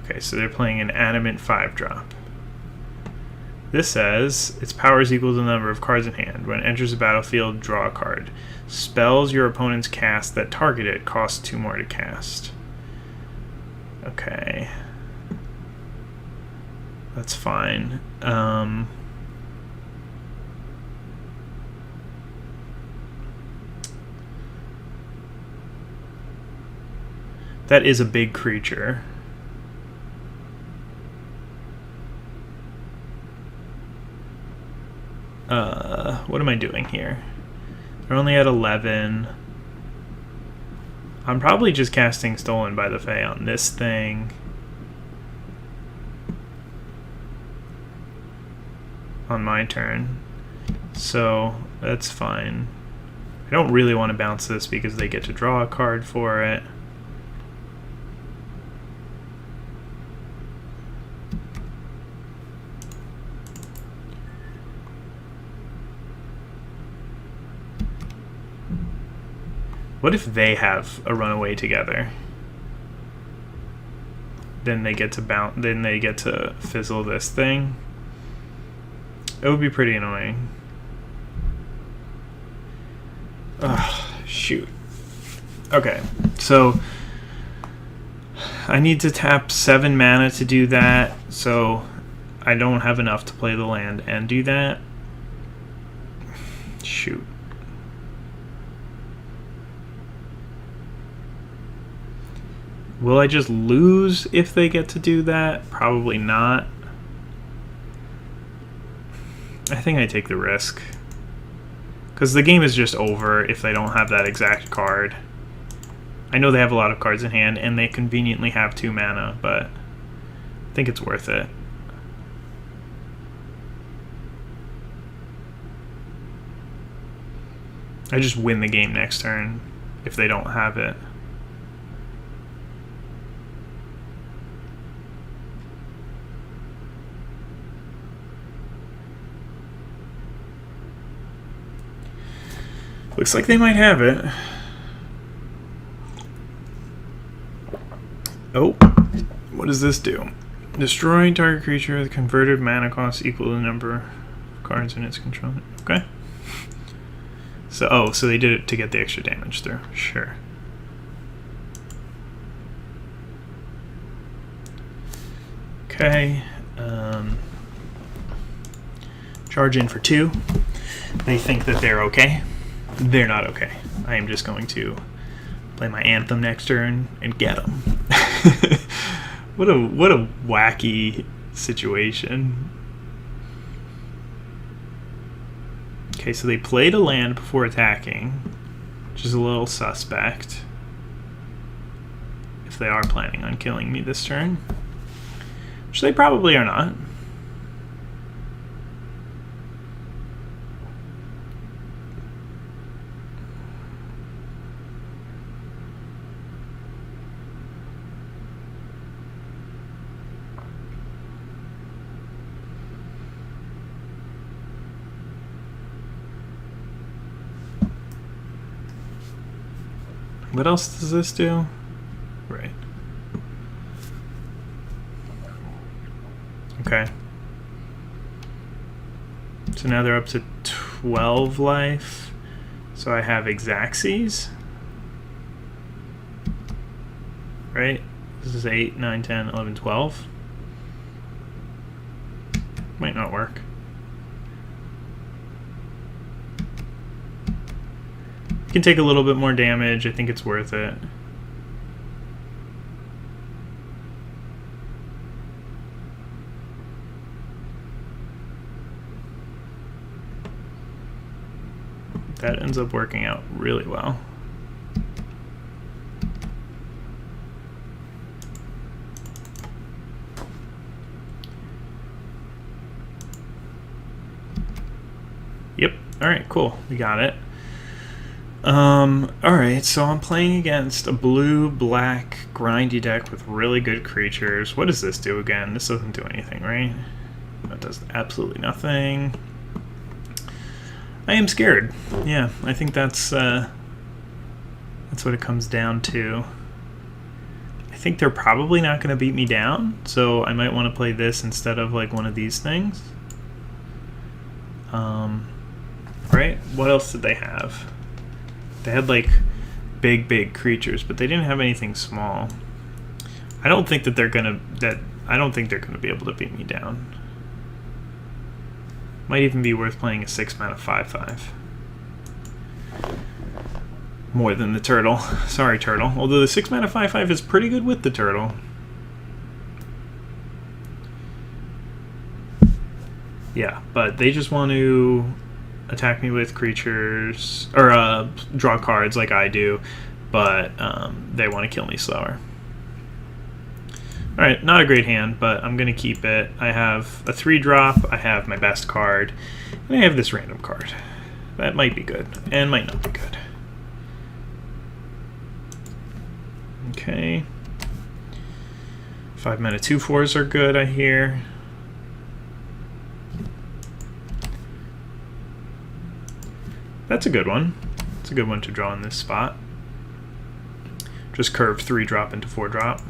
Okay, so they're playing an Adamant 5-drop. This says, its power is equal to the number of cards in hand. When it enters the battlefield, draw a card. Spells your opponent's cast that target it cost 2 more to cast. Okay. That's fine. That is a big creature. What am I doing here? They're only at 11. I'm probably just casting Stolen by the Fae on this thing. On my turn. So, that's fine. I don't really want to bounce this because they get to draw a card for it. What if they have a runaway together? Then they get to bounce. Then they get to fizzle this thing. It would be pretty annoying. Ugh, shoot. Okay, so I need to tap 7 mana to do that. So I don't have enough to play the land and do that. Shoot. Will I just lose if they get to do that? Probably not. I think I take the risk. Because the game is just over if they don't have that exact card. I know they have a lot of cards in hand, and they conveniently have 2 mana, but I think it's worth it. I just win the game next turn if they don't have it. Looks like they might have it. Oh, what does this do? Destroy target creature with converted mana cost equal to the number of cards in its control. Okay. So, so they did it to get the extra damage through. Sure. Okay. Charge in for 2. They think that they're okay. They're not okay. I am just going to play my Anthem next turn and get them. What a wacky situation. Okay, so they played a land before attacking, which is a little suspect. If they are planning on killing me this turn, which they probably are not. What else does this do? Right. Okay. So now they're up to 12 life. So I have Xaxes. Right? This is 8, 9, 10, 11, 12. Might not work. Can take a little bit more damage. I think it's worth it. That ends up working out really well. Yep. All right, cool. We got it. Alright, so I'm playing against a blue-black grindy deck with really good creatures. What does this do again? This doesn't do anything, right? That does absolutely nothing. I am scared. Yeah, I think that's what it comes down to. I think they're probably not going to beat me down, so I might want to play this instead of like one of these things. Right? What else did they have? They had like big creatures, but they didn't have anything small. I don't think that they're gonna be able to beat me down. Might even be worth playing a 6-mana 5/5. More than the turtle. Sorry, turtle. Although the 6-mana 5/5 is pretty good with the turtle. Yeah, but they just want to attack me with creatures, or draw cards like I do, but they want to kill me slower. Alright, not a great hand, but I'm going to keep it. I have a 3-drop, I have my best card, and I have this random card. That might be good, and might not be good. Okay. 5-mana 2/4s are good, I hear. That's a good one. It's a good one to draw in this spot. Just curve 3-drop into 4-drop.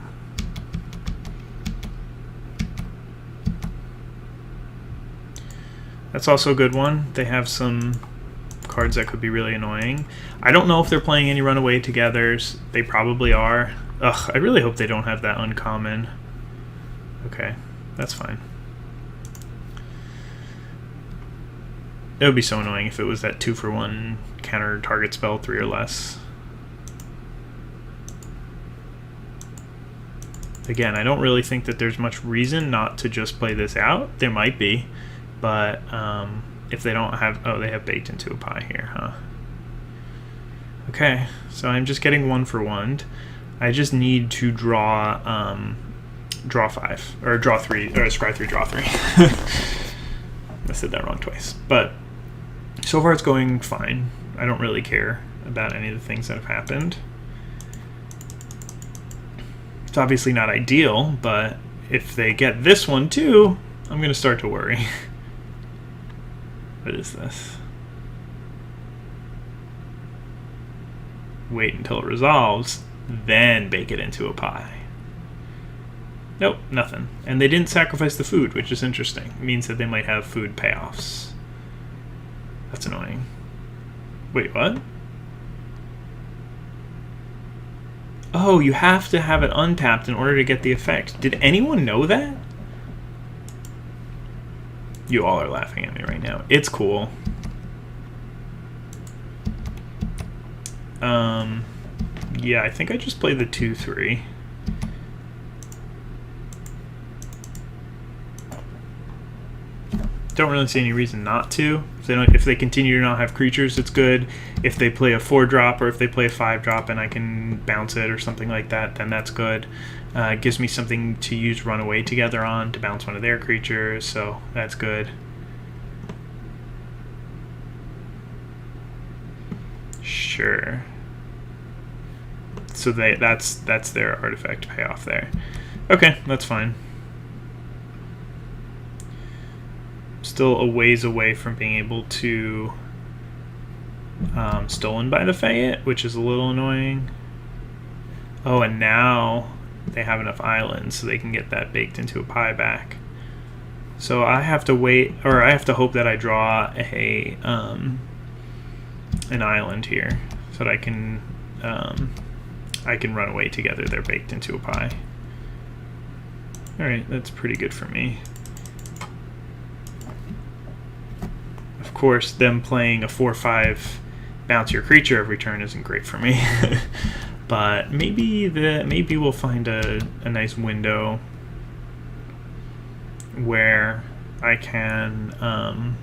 That's also a good one. They have some cards that could be really annoying. I don't know if they're playing any Runaway Togethers. They probably are. Ugh, I really hope they don't have that uncommon. Okay, that's fine. It would be so annoying if it was that 2-for-1 counter target spell 3 or less. Again, I don't really think that there's much reason not to just play this out. There might be, but if they don't have... Oh, they have baked into a pie here, huh? Okay, so I'm just getting 1-for-1. I just need to draw 5, or draw 3, or scry 3, draw 3. I said that wrong twice, but so far it's going fine. I don't really care about any of the things that have happened. It's obviously not ideal, but if they get this one too, I'm going to start to worry. What is this? Wait until it resolves, then bake it into a pie. Nope, nothing. And they didn't sacrifice the food, which is interesting. It means that they might have food payoffs. That's annoying. Wait, what? Oh, you have to have it untapped in order to get the effect. Did anyone know that? You all are laughing at me right now. It's cool. Yeah, I think I just played the 2/3. Don't really see any reason not to. If they continue to not have creatures, it's good. If they play a 4-drop or if they play a 5-drop and I can bounce it or something like that, then that's good. It gives me something to use Runaway Together on to bounce one of their creatures, so that's good. Sure. So that's their artifact payoff there. Okay, that's fine. Still a ways away from being able to Stolen by the Fayette, which is a little annoying. Oh, and now they have enough islands so they can get that baked into a pie back. So I have to wait, or I have to hope that I draw a an island here so that I can run away together. They're baked into a pie. All right, that's pretty good for me. Of course, them playing a 4/5 bounce your creature every turn isn't great for me. But maybe we'll find a nice window where I can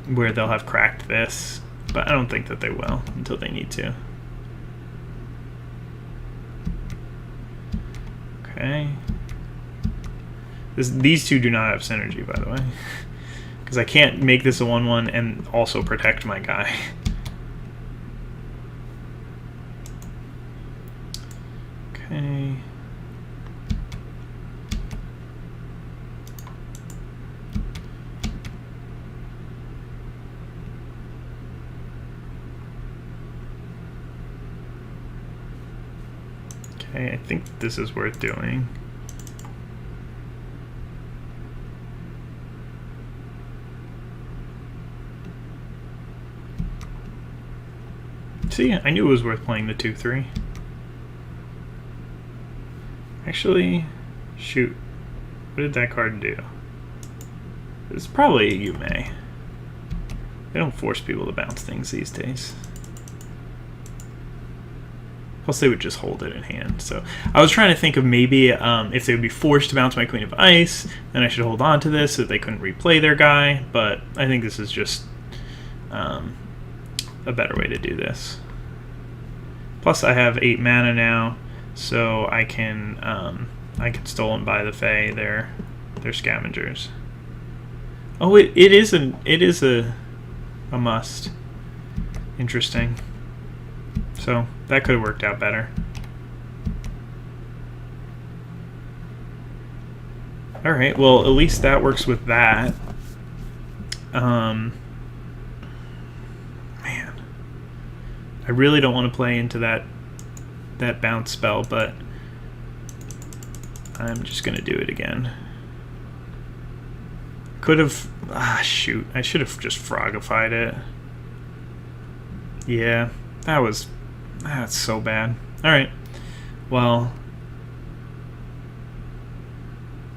where they'll have cracked this, but I don't think that they will until they need to. Okay. These two do not have synergy, by the way. Because I can't make this a 1/1 and also protect my guy. Okay. Okay, I think this is worth doing. See, I knew it was worth playing the 2/3. Actually, shoot. What did that card do? It's probably a Yume. They don't force people to bounce things these days. Plus, they would just hold it in hand. So I was trying to think of maybe if they would be forced to bounce my Queen of Ice, then I should hold on to this so that they couldn't replay their guy. But I think this is just a better way to do this. Plus, I have 8 mana now, so I can Stolen by the Fae their scavengers. Oh, it is a must. Interesting. So that could have worked out better. All right. Well, at least that works with that. Man, I really don't want to play into that bounce spell, but I'm just gonna do it again. Could have. Shoot! I should have just frogified it. Yeah, that's so bad. All right. Well,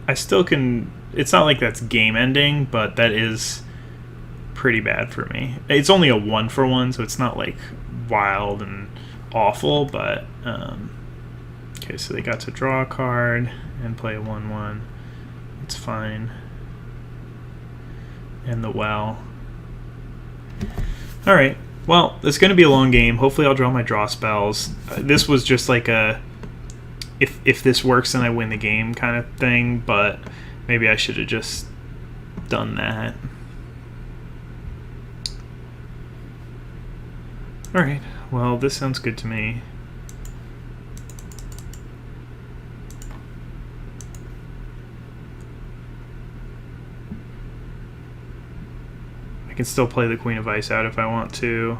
I still can. It's not like that's game ending, but that is pretty bad for me. It's only a 1/1, so it's not like wild and awful, but okay, so they got to draw a card and play a 1/1. It's fine. And the well. All right. Well, it's going to be a long game. Hopefully, I'll draw my draw spells. This was just like a if this works, then I win the game kind of thing. But maybe I should have just done that. All right. Well, this sounds good to me. I can still play the Queen of Ice out if I want to.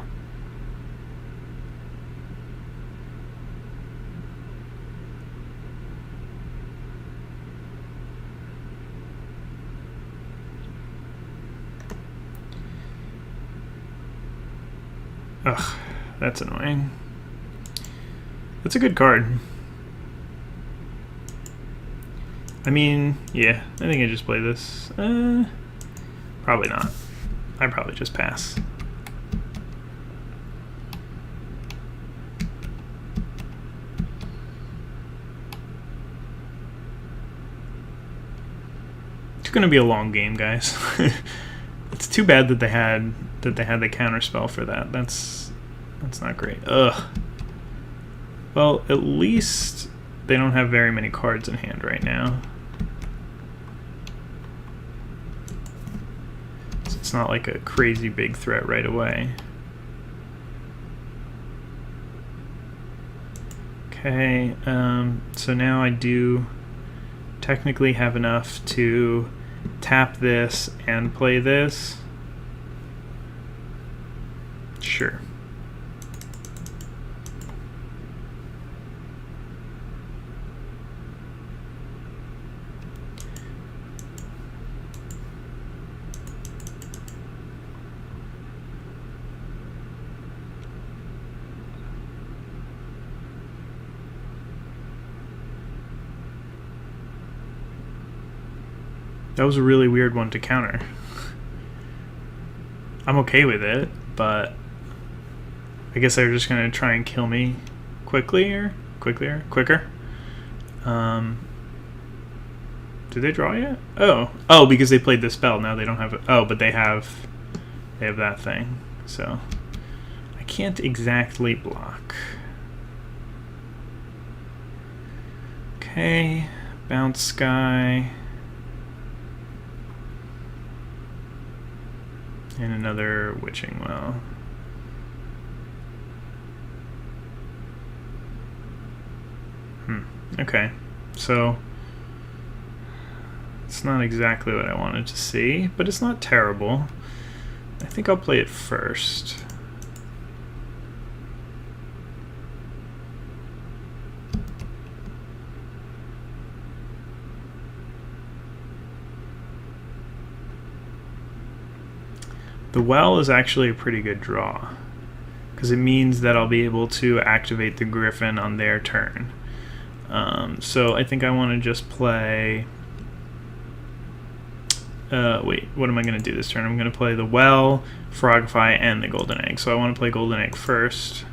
Ugh, that's annoying. That's a good card. I mean, yeah, I think I just play this. Probably not. I'd probably just pass. It's gonna be a long game, guys. It's too bad that they had the counter spell for that. That's not great. Ugh. Well, at least they don't have very many cards in hand right now. So it's not like a crazy big threat right away. Okay, so now I do technically have enough to tap this and play this. Sure. That was a really weird one to counter. I'm okay with it, but I guess they're just gonna try and kill me quicker. Did they draw yet? Oh, because they played the spell. Now they don't have it. Oh, but they have that thing. So I can't exactly block. Okay, bounce sky. And another witching well. Okay, so it's not exactly what I wanted to see, but it's not terrible. I think I'll play it first. The well is actually a pretty good draw, because it means that I'll be able to activate the Griffin on their turn. So I think I want to just play... wait, what am I going to do this turn? I'm going to play the well, Frogify, and the Golden Egg. So I want to play Golden Egg first.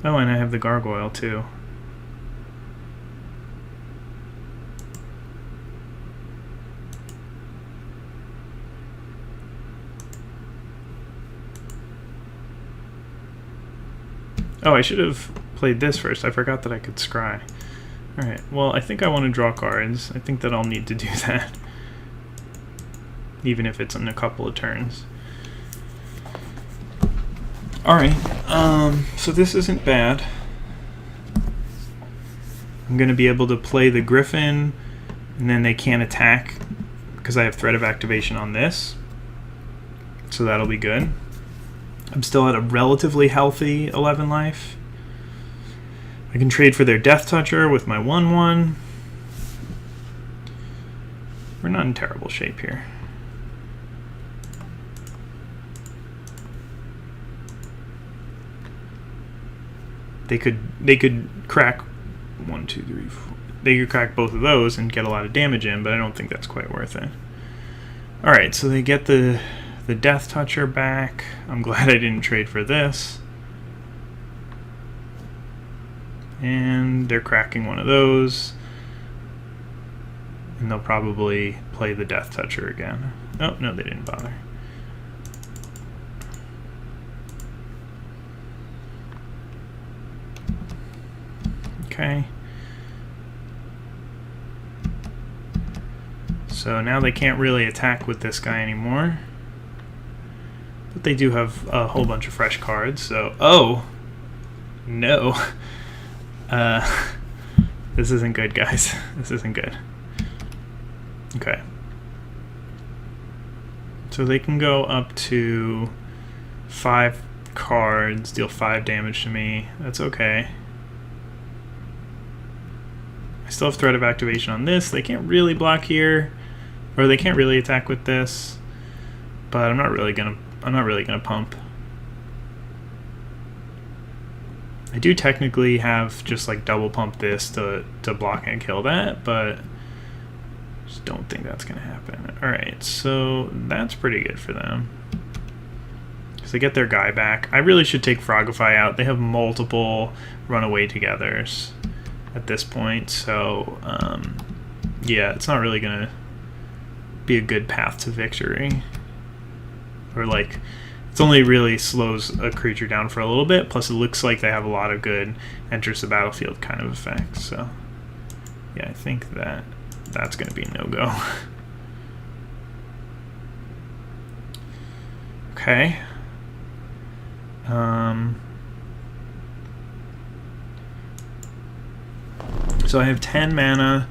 Oh, and I have the Gargoyle too. Oh, I should have played this first. I forgot that I could scry. Alright, well, I think I want to draw cards. I think that I'll need to do that. Even if it's in a couple of turns. Alright, so this isn't bad. I'm going to be able to play the Griffin, and then they can't attack because I have Threat of Activation on this. So that'll be good. I'm still at a relatively healthy 11 life. I can trade for their Death Toucher with my 1/1. We're not in terrible shape here. They could crack 1, 2, 3, 4. They could crack both of those and get a lot of damage in, but I don't think that's quite worth it. All right, so they get the Death Toucher back. I'm glad I didn't trade for this. And they're cracking one of those. And they'll probably play the Death Toucher again. Oh, no, they didn't bother. Okay. So now they can't really attack with this guy anymore. But they do have a whole bunch of fresh cards, so... Oh! No. This isn't good, guys. This isn't good. Okay. So they can go up to 5 cards, deal 5 damage to me. That's okay. I still have Threat of Activation on this. They can't really block here. Or they can't really attack with this, but I'm not really gonna pump. I do technically have just like double pump this to block and kill that, but just don't think that's gonna happen. Alright, so that's pretty good for them. Because they get their guy back. I really should take Frogify out. They have multiple runaway togethers at this point, so yeah, it's not really gonna be a good path to victory. Or like, it's only really slows a creature down for a little bit, plus it looks like they have a lot of good enters the battlefield kind of effects, so yeah, I think that's gonna be no-go. Okay. So I have 10 mana.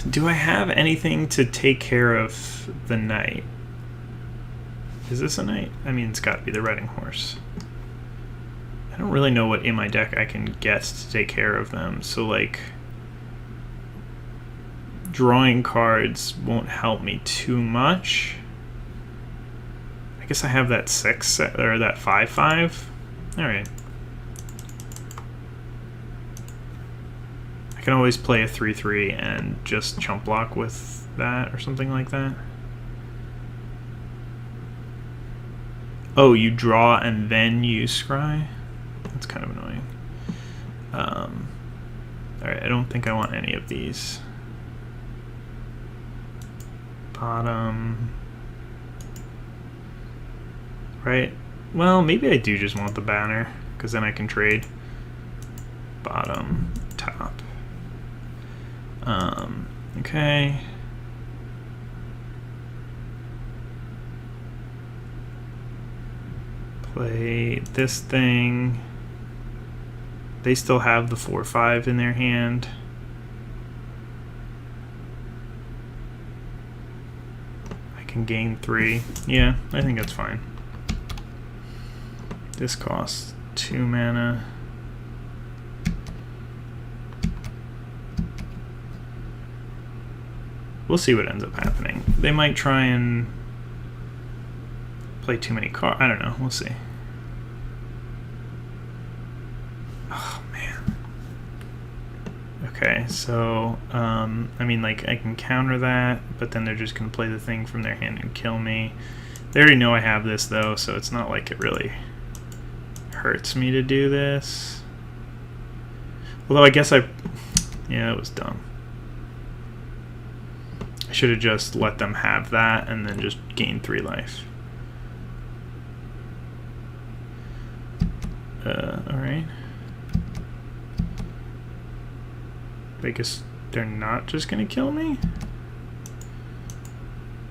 Do I have anything to take care of the knight? Is this a knight? I mean, it's got to be the Redding Horse. I don't really know what in my deck I can get to take care of them. So, like, drawing cards won't help me too much. I guess I have that 6 or that 5/5. All right. I can always play a 3/3 and just chump block with that or something like that. Oh, you draw and then you scry? That's kind of annoying. Alright, I don't think I want any of these. Bottom. Right. Well, maybe I do just want the banner, because then I can trade. Bottom, top. Okay. Play this thing. They still have the 4/5 in their hand. I can gain 3. Yeah, I think that's fine. This costs 2 mana. We'll see what ends up happening. They might try and play too many cards. I don't know. We'll see. Oh, man. Okay, so, I mean, like, I can counter that, but then they're just going to play the thing from their hand and kill me. They already know I have this, though, so it's not like it really hurts me to do this. Although I guess yeah, it was dumb. I should have just let them have that and then just gain 3 life. Alright. I guess they're not just gonna kill me?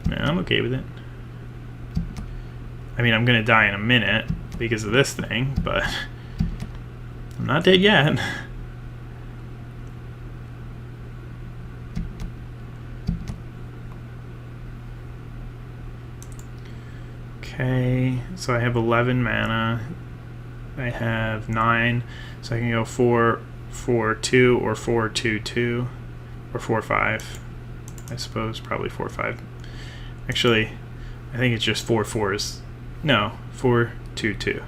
No, I'm okay with it. I mean, I'm gonna die in a minute because of this thing, but I'm not dead yet. Okay, so I have 11 mana. I have 9, so I can go 4/4/2 or 4/2/2 or 4/5. I suppose probably 4/5. Actually, I think it's just 4/4s. No, 4/2/2.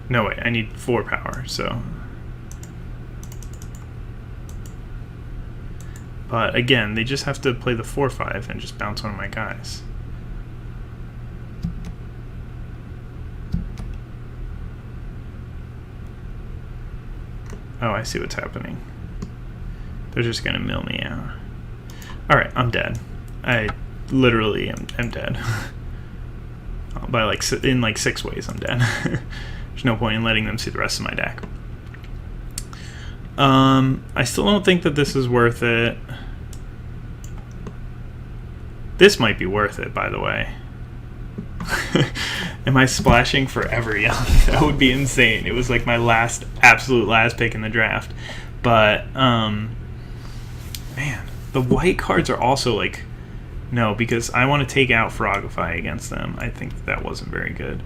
No, wait, I need 4 power, so. But again, they just have to play the 4/5 and just bounce one of my guys. Oh, I see what's happening. They're just gonna mill me out. Alright, I'm dead. I literally am dead. By in like 6 ways I'm dead. There's no point in letting them see the rest of my deck. I still don't think that this is worth it. This might be worth it, by the way. Am I splashing forever yelling? That would be insane. It was like my absolute last pick in the draft. But, man, the white cards are also like No, because I want to take out Frogify against them. I think that wasn't very good.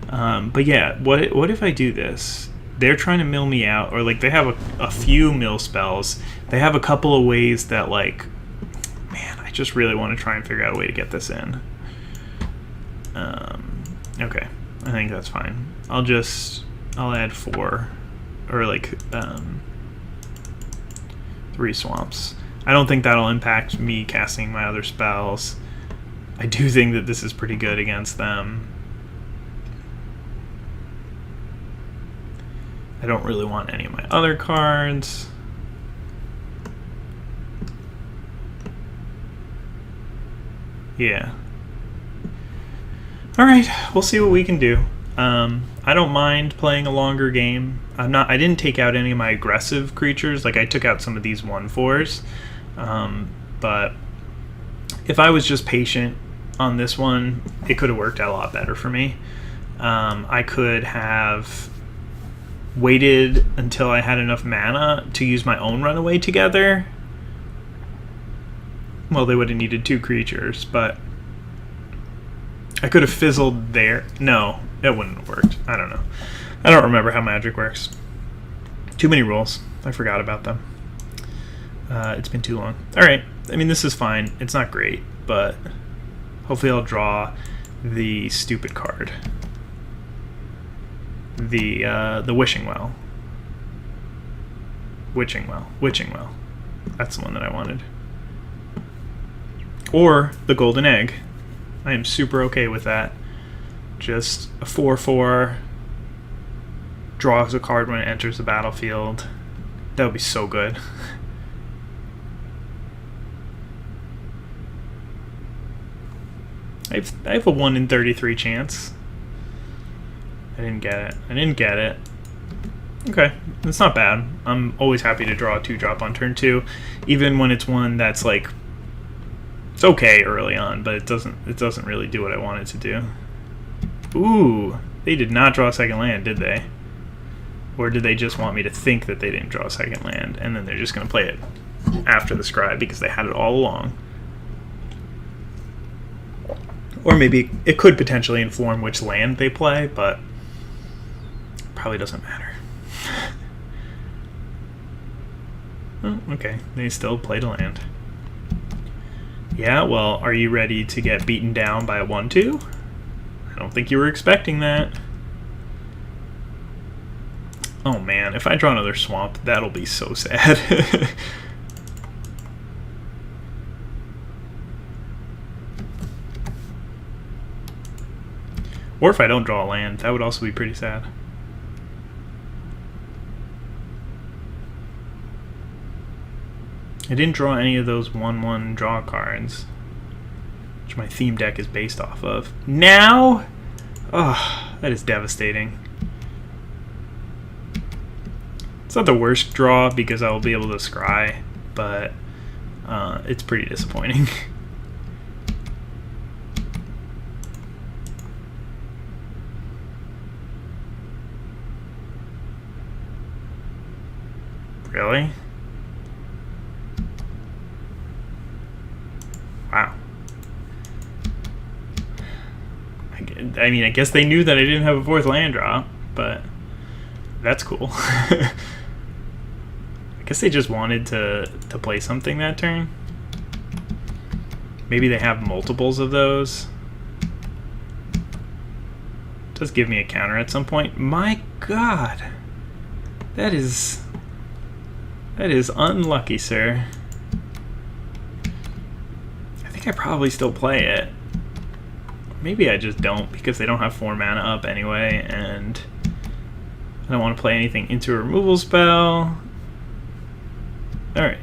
But yeah, what if I do this? They're trying to mill me out, or like they have a few mill spells. They have a couple of ways that, like, man, I just really want to try and figure out a way to get this in. Okay, I think that's fine. I'll add 4, or like 3 swamps. I don't think that'll impact me casting my other spells. I do think that this is pretty good against them. I don't really want any of my other cards. Yeah. Alright, we'll see what we can do. I don't mind playing a longer game. I didn't take out any of my aggressive creatures. Like, I took out some of these 1/4s. But if I was just patient on this one, it could have worked out a lot better for me. I could have waited until I had enough mana to use my own runaway together. Well, they would have needed 2 creatures, but I could have fizzled there. No, it wouldn't have worked. I don't know. I don't remember how Magic works. Too many rules. I forgot about them. It's been too long. Alright, I mean, this is fine. It's not great, but hopefully I'll draw the stupid card. The Wishing Well. Witching Well. That's the one that I wanted. Or the Golden Egg. I am super okay with that. Just a 4/4. Draws a card when it enters the battlefield. That would be so good. I have a 1 in 33 chance. I didn't get it. Okay, it's not bad. I'm always happy to draw a 2-drop on turn 2, even when it's one that's like, it's okay early on, but it doesn't really do what I want it to do. Ooh, they did not draw a second land, did they? Or did they just want me to think that they didn't draw a second land, and then they're just going to play it after the scribe because they had it all along? Or maybe it could potentially inform which land they play, but probably doesn't matter. Oh, okay, they still played a land. Yeah, well, are you ready to get beaten down by a 1/2? I don't think you were expecting that. Oh man, if I draw another swamp, that'll be so sad. Or if I don't draw a land, that would also be pretty sad. I didn't draw any of those 1/1 draw cards, which my theme deck is based off of. Now? Oh, that is devastating. It's not the worst draw because I will be able to scry, but it's pretty disappointing. Really? Wow. I mean, I guess they knew that I didn't have a 4th land drop, but that's cool. I guess they just wanted to play something that turn. Maybe they have multiples of those. Does give me a counter at some point. My God, that is unlucky, sir. I think I probably still play it. Maybe I just don't because they don't have 4 mana up anyway, and I don't want to play anything into a removal spell. Alright.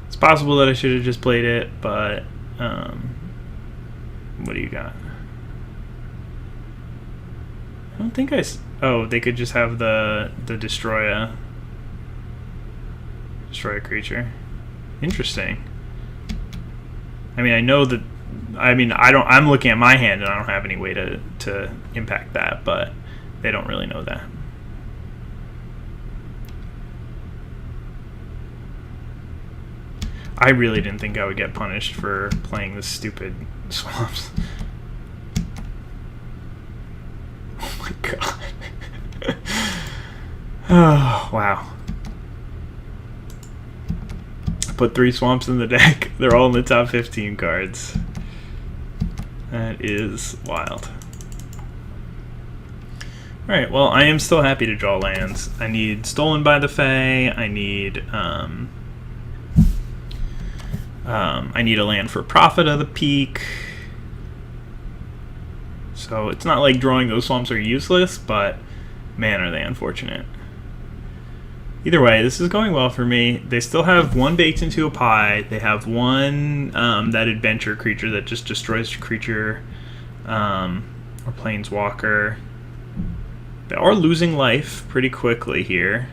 It's possible that I should have just played it, but what do you got? I don't think oh, they could just have the destroy a creature. Interesting. I mean, I know that. I mean, I'm looking at my hand and I don't have any way to impact that, but they don't really know that. I really didn't think I would get punished for playing this stupid swamps. Oh my god. Oh, wow. I put 3 swamps in the deck. They're all in the top 15 cards. That is wild. Alright, well, I am still happy to draw lands. I need Stolen by the Fae. I need a land for Prophet of the Peak. So it's not like drawing those swamps are useless, but man, are they unfortunate. Either way, this is going well for me. They still have 1 baked into a pie. They have 1 that adventure creature that just destroys a creature or planeswalker. They are losing life pretty quickly here,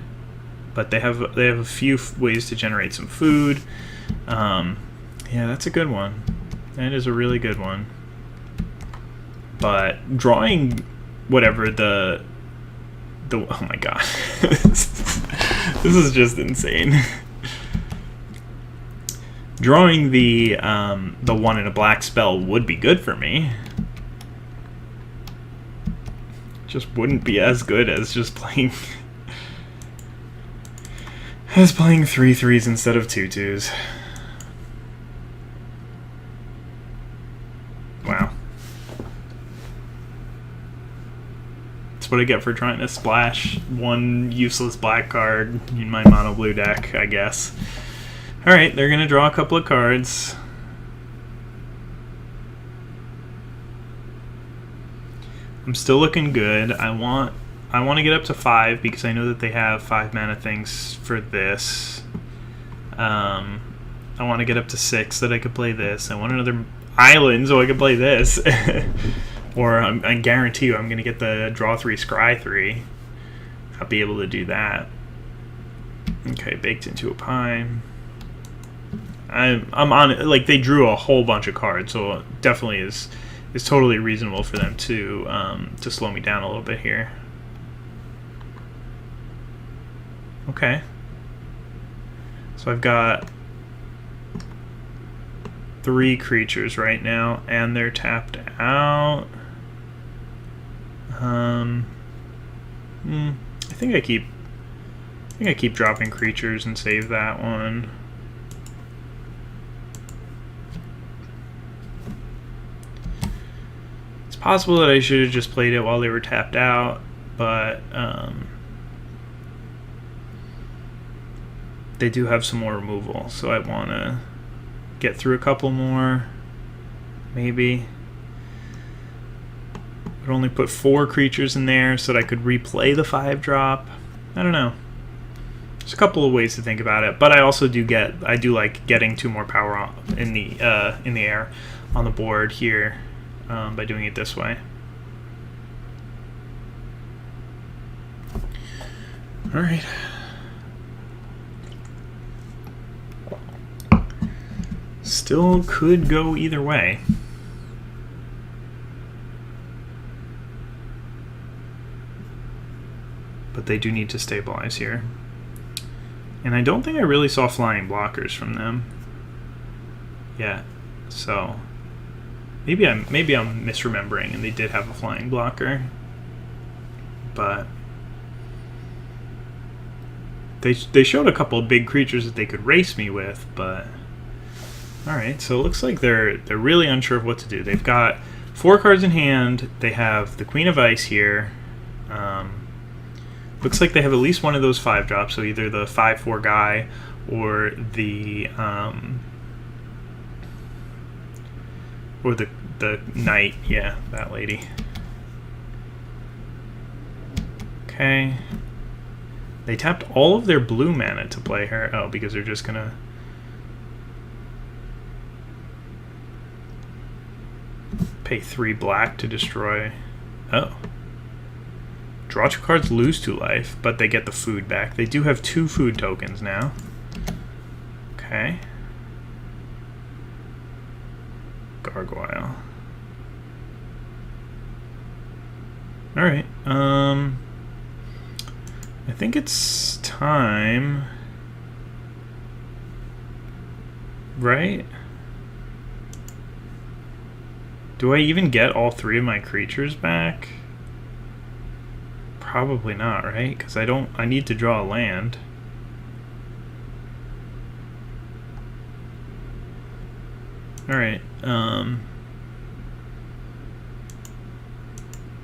but they have a few ways to generate some food. Yeah, that's a good one. That is a really good one. But drawing whatever the oh my god. This is just insane. Drawing the 1 in a black spell would be good for me. Just wouldn't be as good as just playing 3/3s instead of 2/2s. Wow. That's what I get for trying to splash 1 useless black card in my mono blue deck, I guess. Alright, they're gonna draw a couple of cards. I'm still looking good. I want to get up to 5 because I know that they have 5 mana things for this. I want to get up to 6 so that I could play this. I want another island so I could play this. Or I guarantee you I'm going to get the draw 3, scry 3. I'll be able to do that. Okay, baked into a pie. I'm on it. Like, they drew a whole bunch of cards, so it definitely is totally reasonable for them to slow me down a little bit here. Okay. So I've got 3 creatures right now, and they're tapped out. I think I keep dropping creatures and save that one. It's possible that I should have just played it while they were tapped out, but they do have some more removal, so I want to get through a couple more, maybe. I'd only put 4 creatures in there so that I could replay the 5-drop. I don't know. There's a couple of ways to think about it, but I also do like getting 2 more power in the air on the board here by doing it this way. All right. Still could go either way. But they do need to stabilize here. And I don't think I really saw flying blockers from them yet. So maybe I'm misremembering and they did have a flying blocker. But they showed a couple of big creatures that they could race me with, but alright, so it looks like they're really unsure of what to do. They've got 4 cards in hand. They have the Queen of Ice here. Looks like they have at least one of those 5-drops, so either the 5/4 guy or the knight. Yeah, that lady. Okay. They tapped all of their blue mana to play her. Oh, because they're just gonna pay 3 black to destroy. Oh. Draw 2 cards, lose 2 life, but they get the food back. They do have 2 food tokens now. Okay. Gargoyle. Alright. I think it's time Right? Do I even get all 3 of my creatures back? Probably not, right? Because I need to draw a land. Alright, I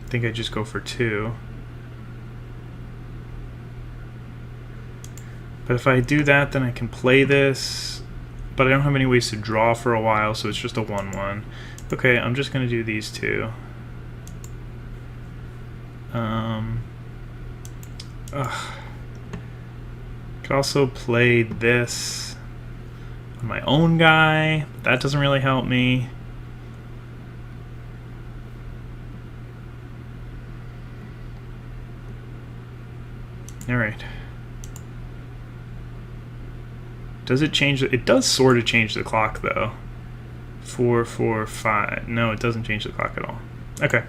think I just go for 2. But if I do that, then I can play this. But I don't have any ways to draw for a while, so it's just a 1/1. Okay, I'm just going to do these 2. Could also play this on my own guy, but that doesn't really help me. Alright. Does it change? It does sort of change the clock, though. 4, 4, 5. No, it doesn't change the clock at all. Okay.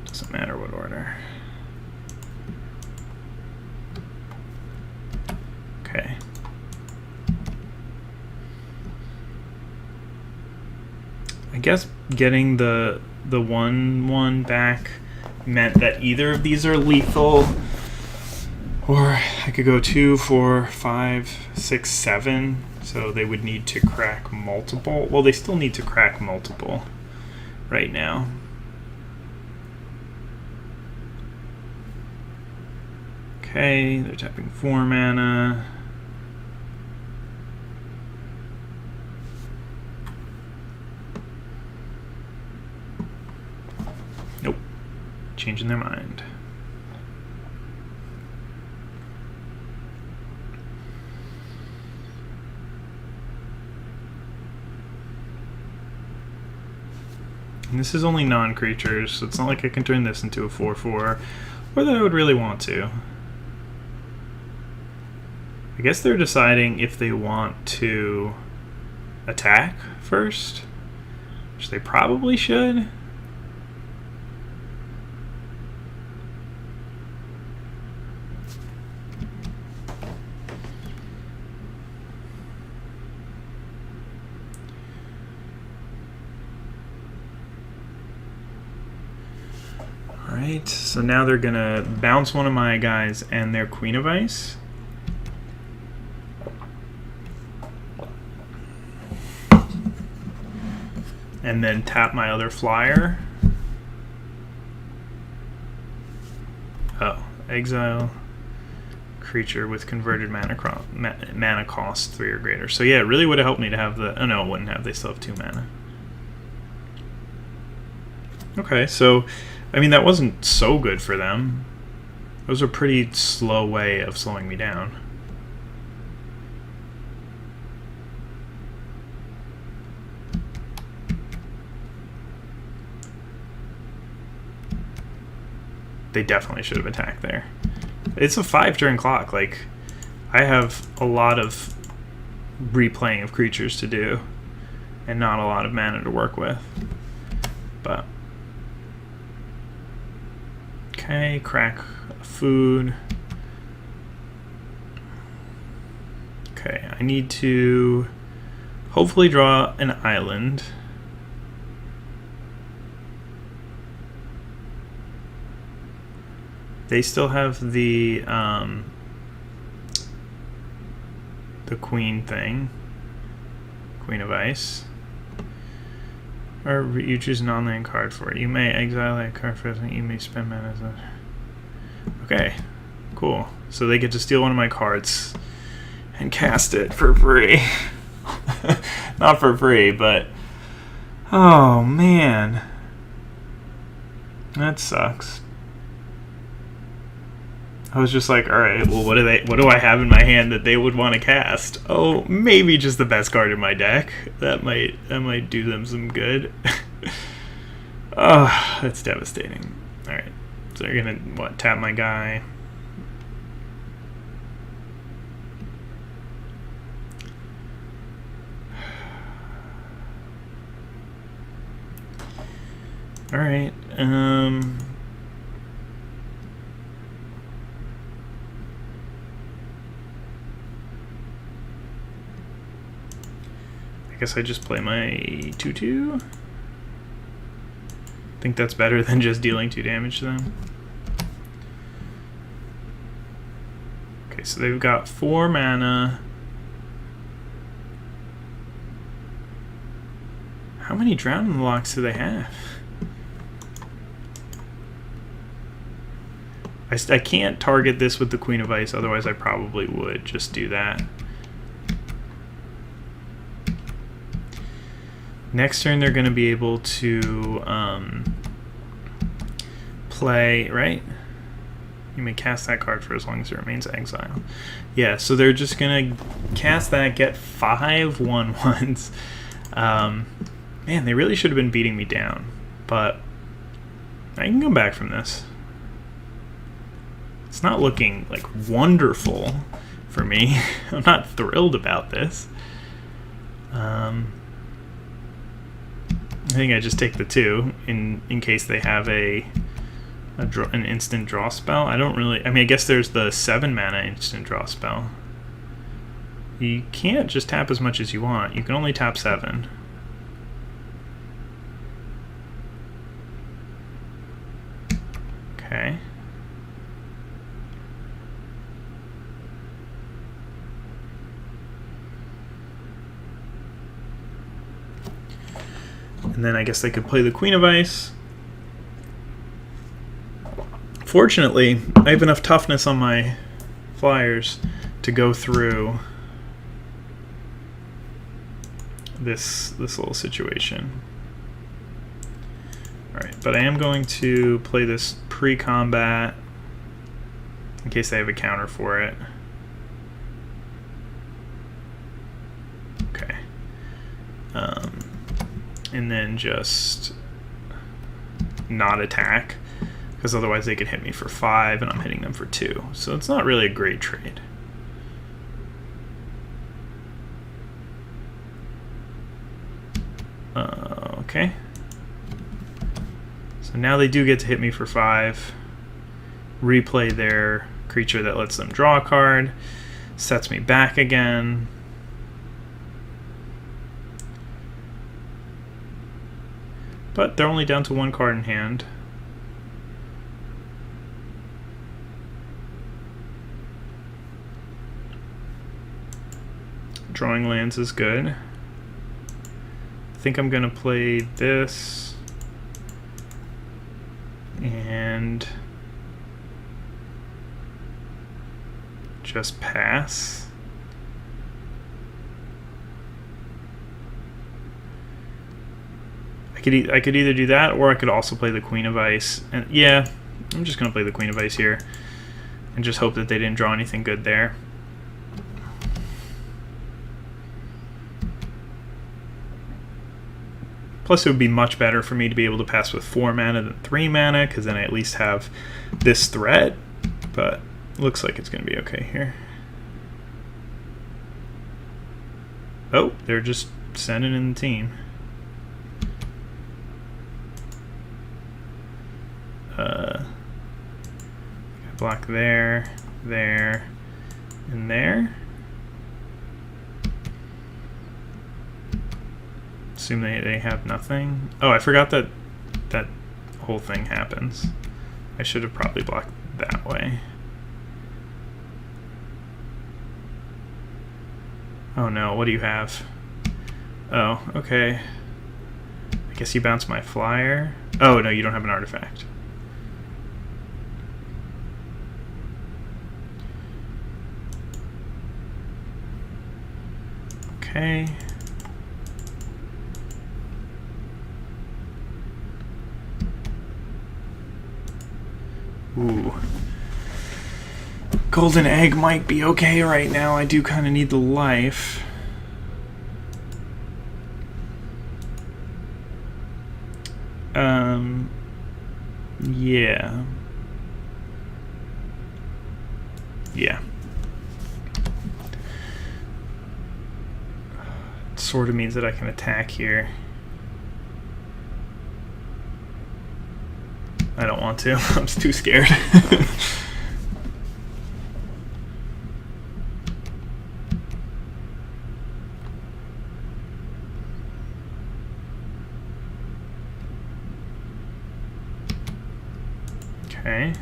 Doesn't matter what order. Okay. I guess getting the 1/1 back meant that either of these are lethal, or I could go 2, 4, 5, 6, 7. So they would need to crack multiple. Well, they still need to crack multiple right now. Okay, they're tapping 4 mana. Nope. Changing their mind. And this is only non-creatures, so it's not like I can turn this into a 4/4, or that I would really want to. I guess they're deciding if they want to attack first, which they probably should. Alright, so now they're gonna bounce one of my guys and their Queen of Ice. And then tap my other flyer. Oh, exile creature with converted mana cost 3 or greater. So yeah, it really would have helped me to have the... Oh no, it wouldn't have. They still have 2 mana. Okay, so, I mean, that wasn't so good for them. It was a pretty slow way of slowing me down. They definitely should have attacked there. It's a 5-turn clock. Like, I have a lot of replaying of creatures to do and not a lot of mana to work with. But okay, crack food. Okay, I need to hopefully draw an island. They still have the queen thing, Queen of Ice. Or you choose an on-land card for it. You may exile a card for it, and you may spend mana as a... Okay, cool. So they get to steal one of my cards and cast it for free. Not for free, but... Oh, man. That sucks. I was just like, all right, well, what do I have in my hand that they would want to cast? Oh, maybe just the best card in my deck. That might do them some good. Oh, that's devastating. All right, so they're gonna tap my guy. All right. I guess I just play my 2/2. Think that's better than just dealing 2 damage to them. Okay, so they've got 4 mana. How many Drowning Locks do they have? I can't target this with the Queen of Ice, otherwise I probably would just do that. Next turn they're going to be able to play, right? You may cast that card for as long as it remains exiled. Yeah, so they're just going to cast that, get 5 1/1s. Man, they really should have been beating me down, but I can come back from this. It's not looking like wonderful for me. I'm not thrilled about this. I think I just take the 2 in case they have an instant draw spell. I don't really. I mean, I guess there's the 7 mana instant draw spell. You can't just tap as much as you want. You can only tap 7. Okay. And then I guess they could play the Queen of Ice. Fortunately, I have enough toughness on my flyers to go through this little situation. Alright, but I am going to play this pre-combat in case they have a counter for it. Okay. And then just not attack, because otherwise they could hit me for 5 and I'm hitting them for 2. So it's not really a great trade. Okay. So now they do get to hit me for 5. Replay their creature that lets them draw a card. Sets me back again. But they're only down to 1 card in hand. Drawing lands is good. I think I'm going to play this and just pass. I could either do that, or I could also play the Queen of Ice. And yeah, I'm just going to play the Queen of Ice here and just hope that they didn't draw anything good there. Plus, it would be much better for me to be able to pass with 4 mana than 3 mana, because then I at least have this threat. But looks like it's going to be okay here. Oh, they're just sending in the team. Block there, there, and there. Assume they have nothing. Oh, I forgot that that whole thing happens. I should have probably blocked that way. Oh no, what do you have? Oh, okay. I guess you bounce my flyer. Oh no, you don't have an artifact. Okay. Ooh. Golden Egg might be okay right now. I do kind of need the life. Yeah. Yeah. Sort of means that I can attack here. I don't want to. I'm just too scared. Okay.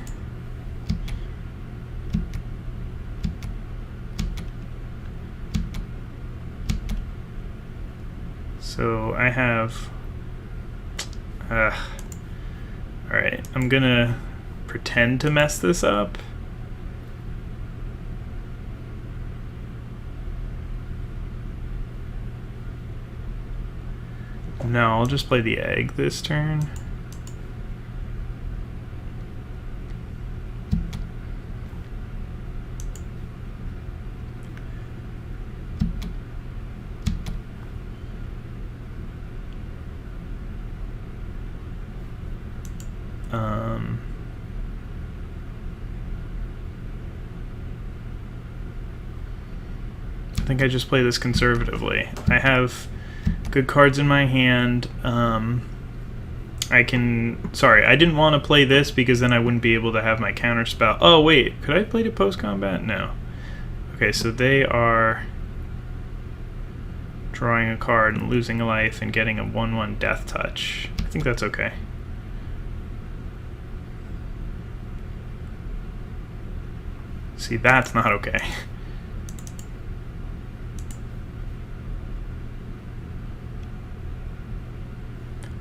So I have... Alright, I'm gonna pretend to mess this up. No, I'll just play the egg this turn. I think I just play this conservatively. I have good cards in my hand. I can... Sorry, I didn't want to play this because then I wouldn't be able to have my counter spell. Oh, wait. Could I play it post-combat? No. Okay, so they are drawing a card and losing a life and getting a 1/1 death touch. I think that's okay. See, that's not okay.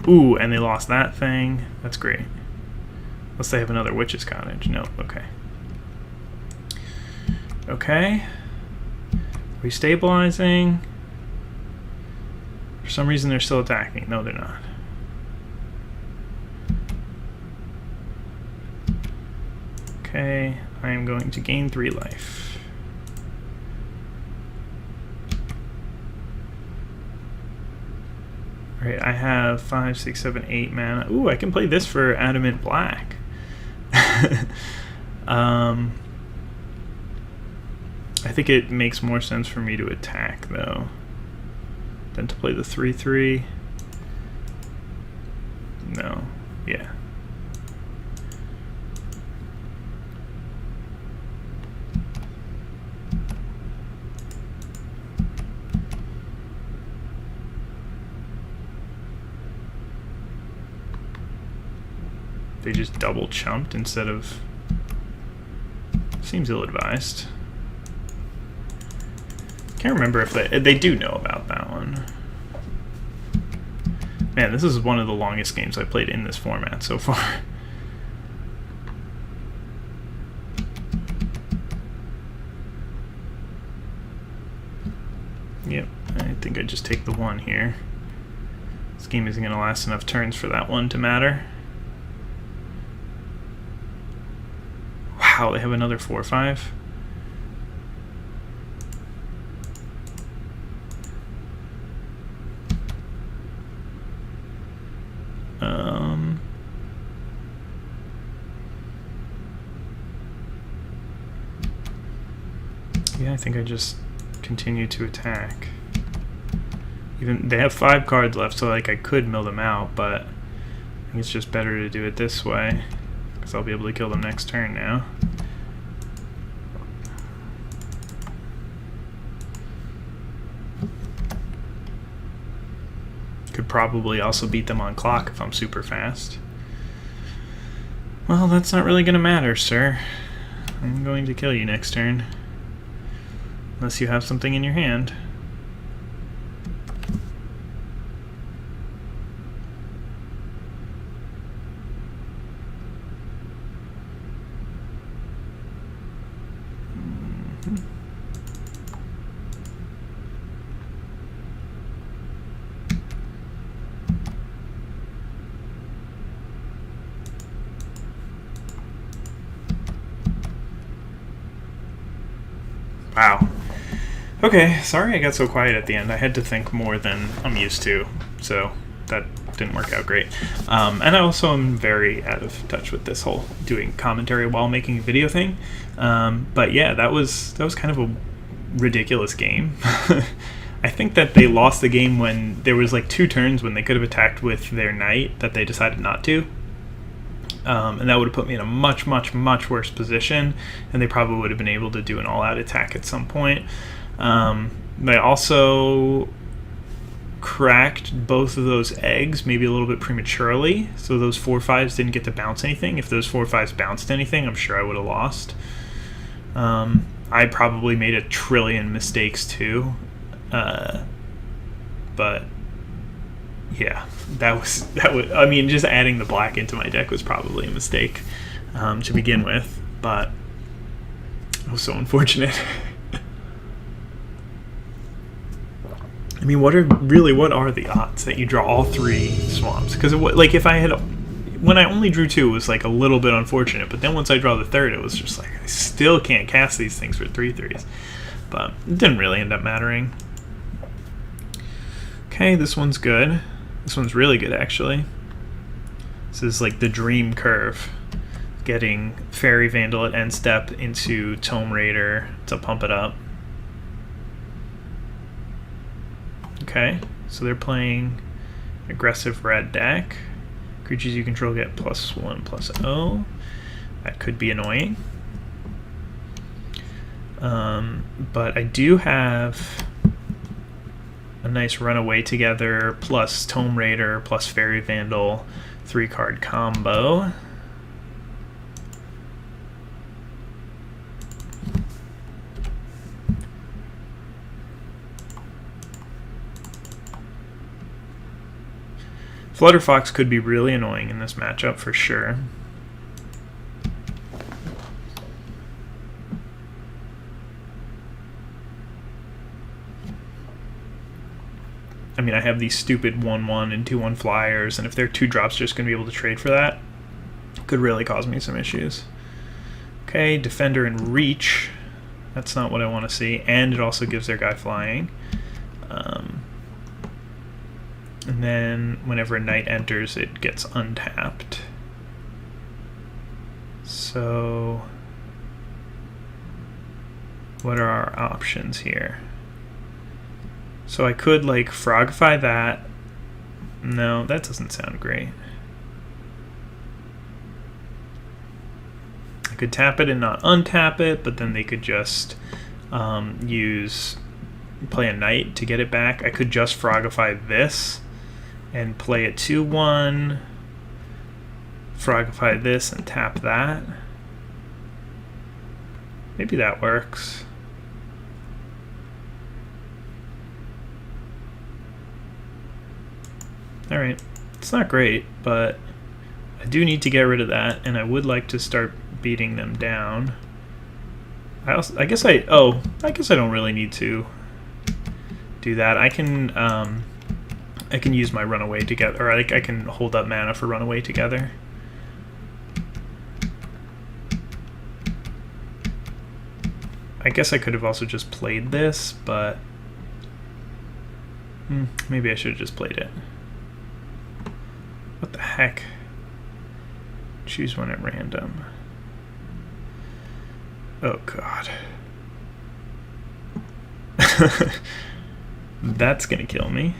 Ooh, and they lost that thing. That's great. Unless they have another Witch's Cottage. No, okay. Okay. Restabilizing. For some reason they're still attacking. No, they're not. Okay, I am going to gain 3 life. Alright, I have 5, 6, 7, 8 mana. Ooh, I can play this for Adamant Black. I think it makes more sense for me to attack, though, than to play the 3/3. No, yeah. They just double chumped instead of... Seems ill-advised. Can't remember if they do know about that one. Man, this is one of the longest games I played in this format so far. Yep, I think I just take the 1 here. This game isn't going to last enough turns for that 1 to matter. Wow, they have another 4/5. Yeah, I think I just continue to attack. Even they have 5 cards left, so like I could mill them out, but I think it's just better to do it this way because I'll be able to kill them next turn now. Could probably also beat them on clock if I'm super fast. Well, that's not really going to matter, sir. I'm going to kill you next turn. Unless you have something in your hand. Wow. Okay, sorry I got so quiet at the end. I had to think more than I'm used to, so that didn't work out great. And I also am very out of touch with this whole doing commentary while making a video thing. But yeah, that was kind of a ridiculous game. I think that they lost the game when there was like 2 turns when they could have attacked with their knight that they decided not to. and that would have put me in a much, much, much worse position, and they probably would have been able to do an all-out attack at some point. They also cracked both of those eggs maybe a little bit prematurely, so those 4/5s didn't get to bounce anything. If those 4/5s bounced anything, I'm sure I would have lost. I probably made a trillion mistakes too, but yeah, that was I mean, just adding the black into my deck was probably a mistake to begin with, but it was so unfortunate. I mean, what are the odds that you draw all 3 swamps? Because like if I had, when I only drew 2, it was like a little bit unfortunate, but then once I draw the 3rd, it was just like I still can't cast these things for 3/3s. But it didn't really end up mattering. Okay, this one's good. This one's really good, actually. This is like the dream curve. Getting Fairy Vandal at end step into Tome Raider to pump it up. Okay, so they're playing aggressive red deck. Creatures you control get +1/+0. That could be annoying. But I do have a nice Runaway Together plus Tome Raider plus Fairy Vandal 3-card combo. Flutterfox could be really annoying in this matchup for sure. I mean, I have these stupid 1/1 and 2/1 flyers, and if they're 2-drops just going to be able to trade for that, could really cause me some issues. Okay, Defender and Reach. That's not what I want to see, and it also gives their guy flying. And then whenever a knight enters, it gets untapped. So what are our options here? So I could like Frogify that. No, that doesn't sound great. I could tap it and not untap it, but then they could just play a knight to get it back. I could just Frogify this and play a 2/1, Frogify this and tap that. Maybe that works. Alright, it's not great, but I do need to get rid of that, and I would like to start beating them down. I guess I don't really need to do that. I can use my Runaway Together, or I can hold up mana for Runaway Together. I guess I could have also just played this, but maybe I should have just played it. What the heck? Choose one at random. Oh god. That's gonna kill me.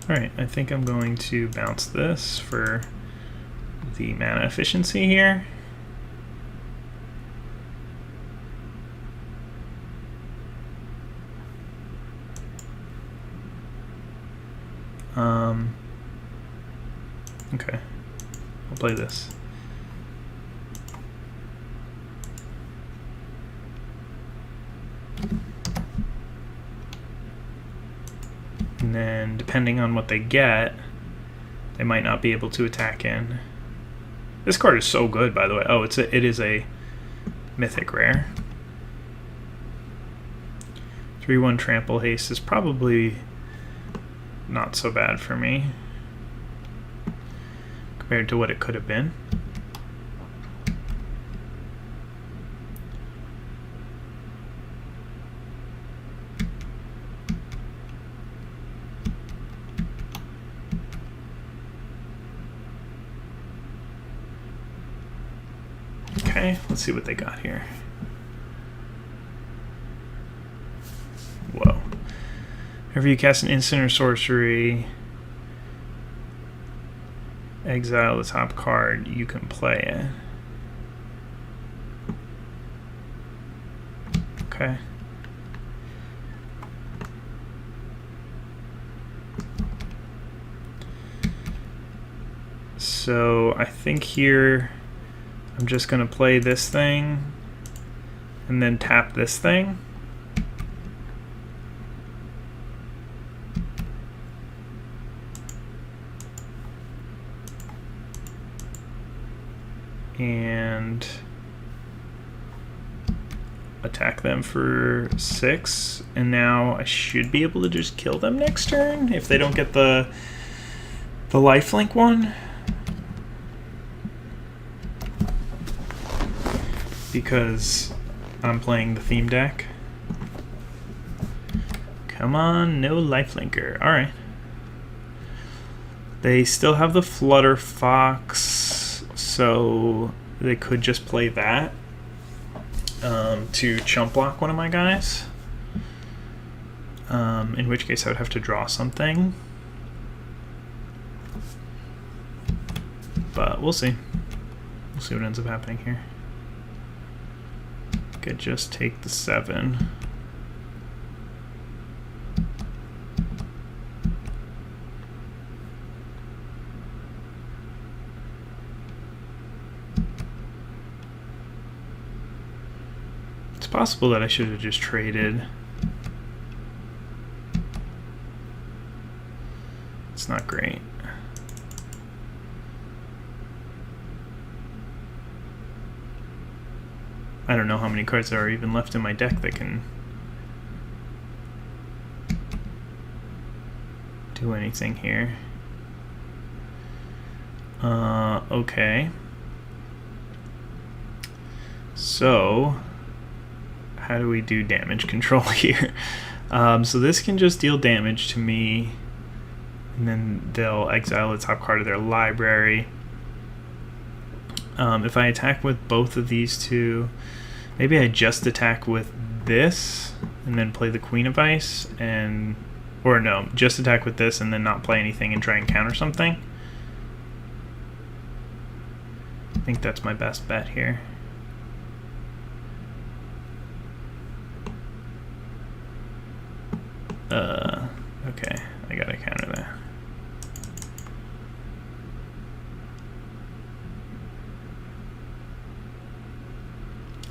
Alright, I think I'm going to bounce this for the mana efficiency here. Okay, I'll play this. And then, depending on what they get, they might not be able to attack in. This card is so good, by the way. Oh, it is a mythic rare. 3/1 Trample Haste is probably not so bad for me compared to what it could have been. Okay, let's see what they got here. Whenever you cast an instant or sorcery, exile the top card, you can play it. Okay. So I think here I'm just going to play this thing and then tap this thing. And attack them for 6, and now I should be able to just kill them next turn if they don't get the lifelink one. Because I'm playing the theme deck. Come on, no lifelinker. Alright. They still have the Flutter Fox, so they could just play that to chump block one of my guys. In which case I would have to draw something. But we'll see. We'll see what ends up happening here. Could just take the 7. It's possible that I should have just traded. It's not great. I don't know how many cards there are even left in my deck that can do anything here. Okay. So, how do we do damage control here? So this can just deal damage to me, and then they'll exile the top card of their library. If I attack with both of these two, maybe I just attack with this and then play the Queen of Ice, or no, just attack with this and then not play anything and try and counter something. I think that's my best bet here. Okay, I gotta counter that.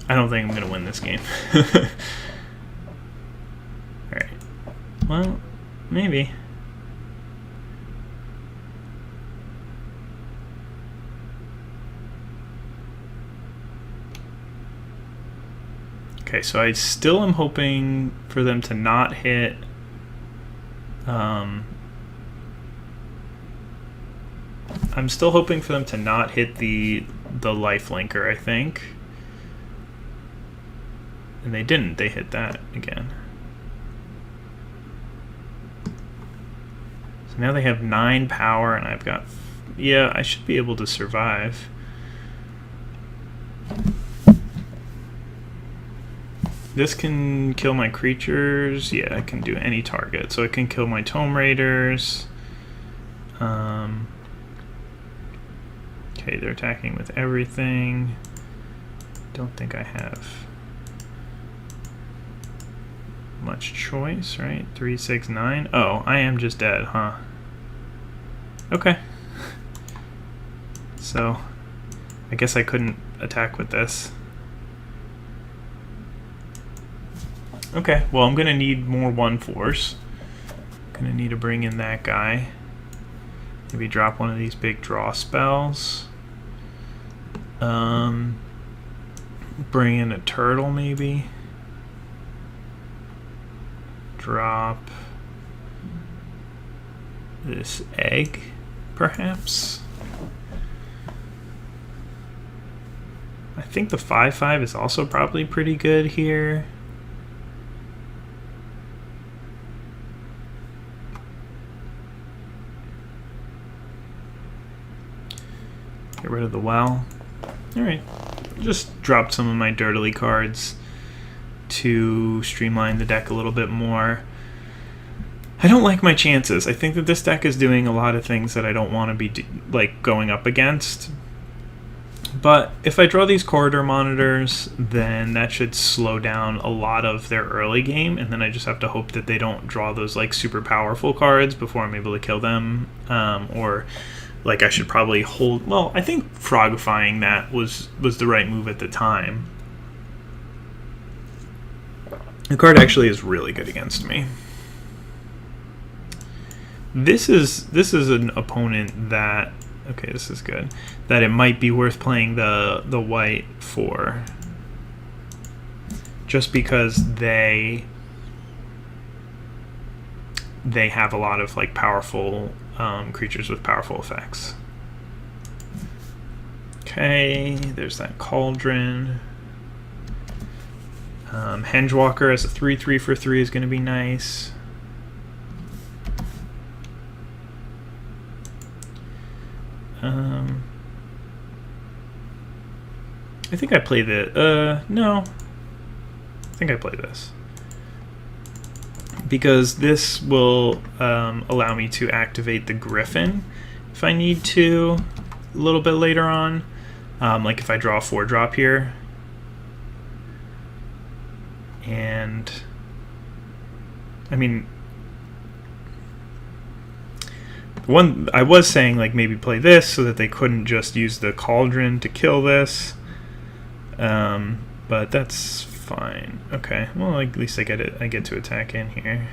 I don't think I'm gonna win this game. Alright. Well, maybe. Okay, so I still am hoping for them to not hit I'm still hoping for them to not hit the lifelinker, I think. And they didn't. They hit that again. So now they have 9 power, and I've got... Yeah, I should be able to survive. This can kill my creatures. Yeah, I can do any target. So it can kill my Tome Raiders. Okay, they're attacking with everything. Don't think I have much choice, right? 3, 6, 9. Oh, I am just dead, huh? Okay. So, I guess I couldn't attack with this. Okay, well, I'm gonna need more 1/4s. Gonna need to bring in that guy. Maybe drop one of these big draw spells. Bring in a turtle, maybe. Drop this egg, perhaps. I think the 5/5 is also probably pretty good here. Get rid of the well. Alright, just dropped some of my dirtily cards to streamline the deck a little bit more. I don't like my chances. I think that this deck is doing a lot of things that I don't want to be like going up against. But if I draw these corridor monitors, then that should slow down a lot of their early game, and then I just have to hope that they don't draw those like super powerful cards before I'm able to kill them. Or like I should probably hold. Well, I think frogifying that was the right move at the time. The card actually is really good against me. This is an opponent that, okay, this is good, that it might be worth playing the white for, just because they have a lot of like powerful creatures with powerful effects. Okay, there's that Cauldron. Hengewalker as a 3/3 for 3 is going to be nice. I think I play the no. I think I play this because this will allow me to activate the Griffin if I need to a little bit later on. Like if I draw a 4-drop here, and I mean, one I was saying like maybe play this so that they couldn't just use the Cauldron to kill this, but that's fine. Okay, well at least I get it. I get to attack in here.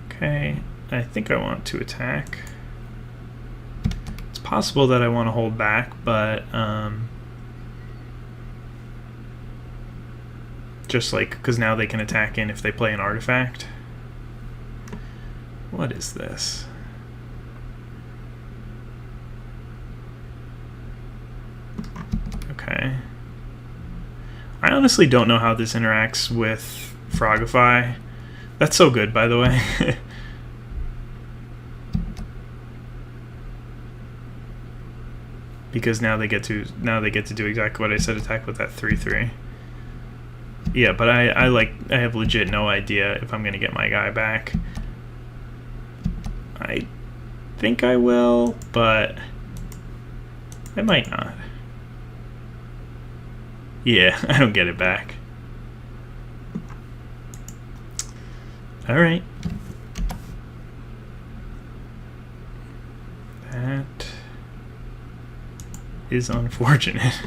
Okay, I think I want to attack. It's possible that I want to hold back, but just like, because now they can attack in if they play an artifact. What is this? Okay. I honestly don't know how this interacts with Frogify. That's so good, by the way. Because now they get to do exactly what I said, attack with that 3/3. Yeah, but I have legit no idea if I'm gonna get my guy back. I think I will, but I might not. Yeah, I don't get it back. All right. That is unfortunate.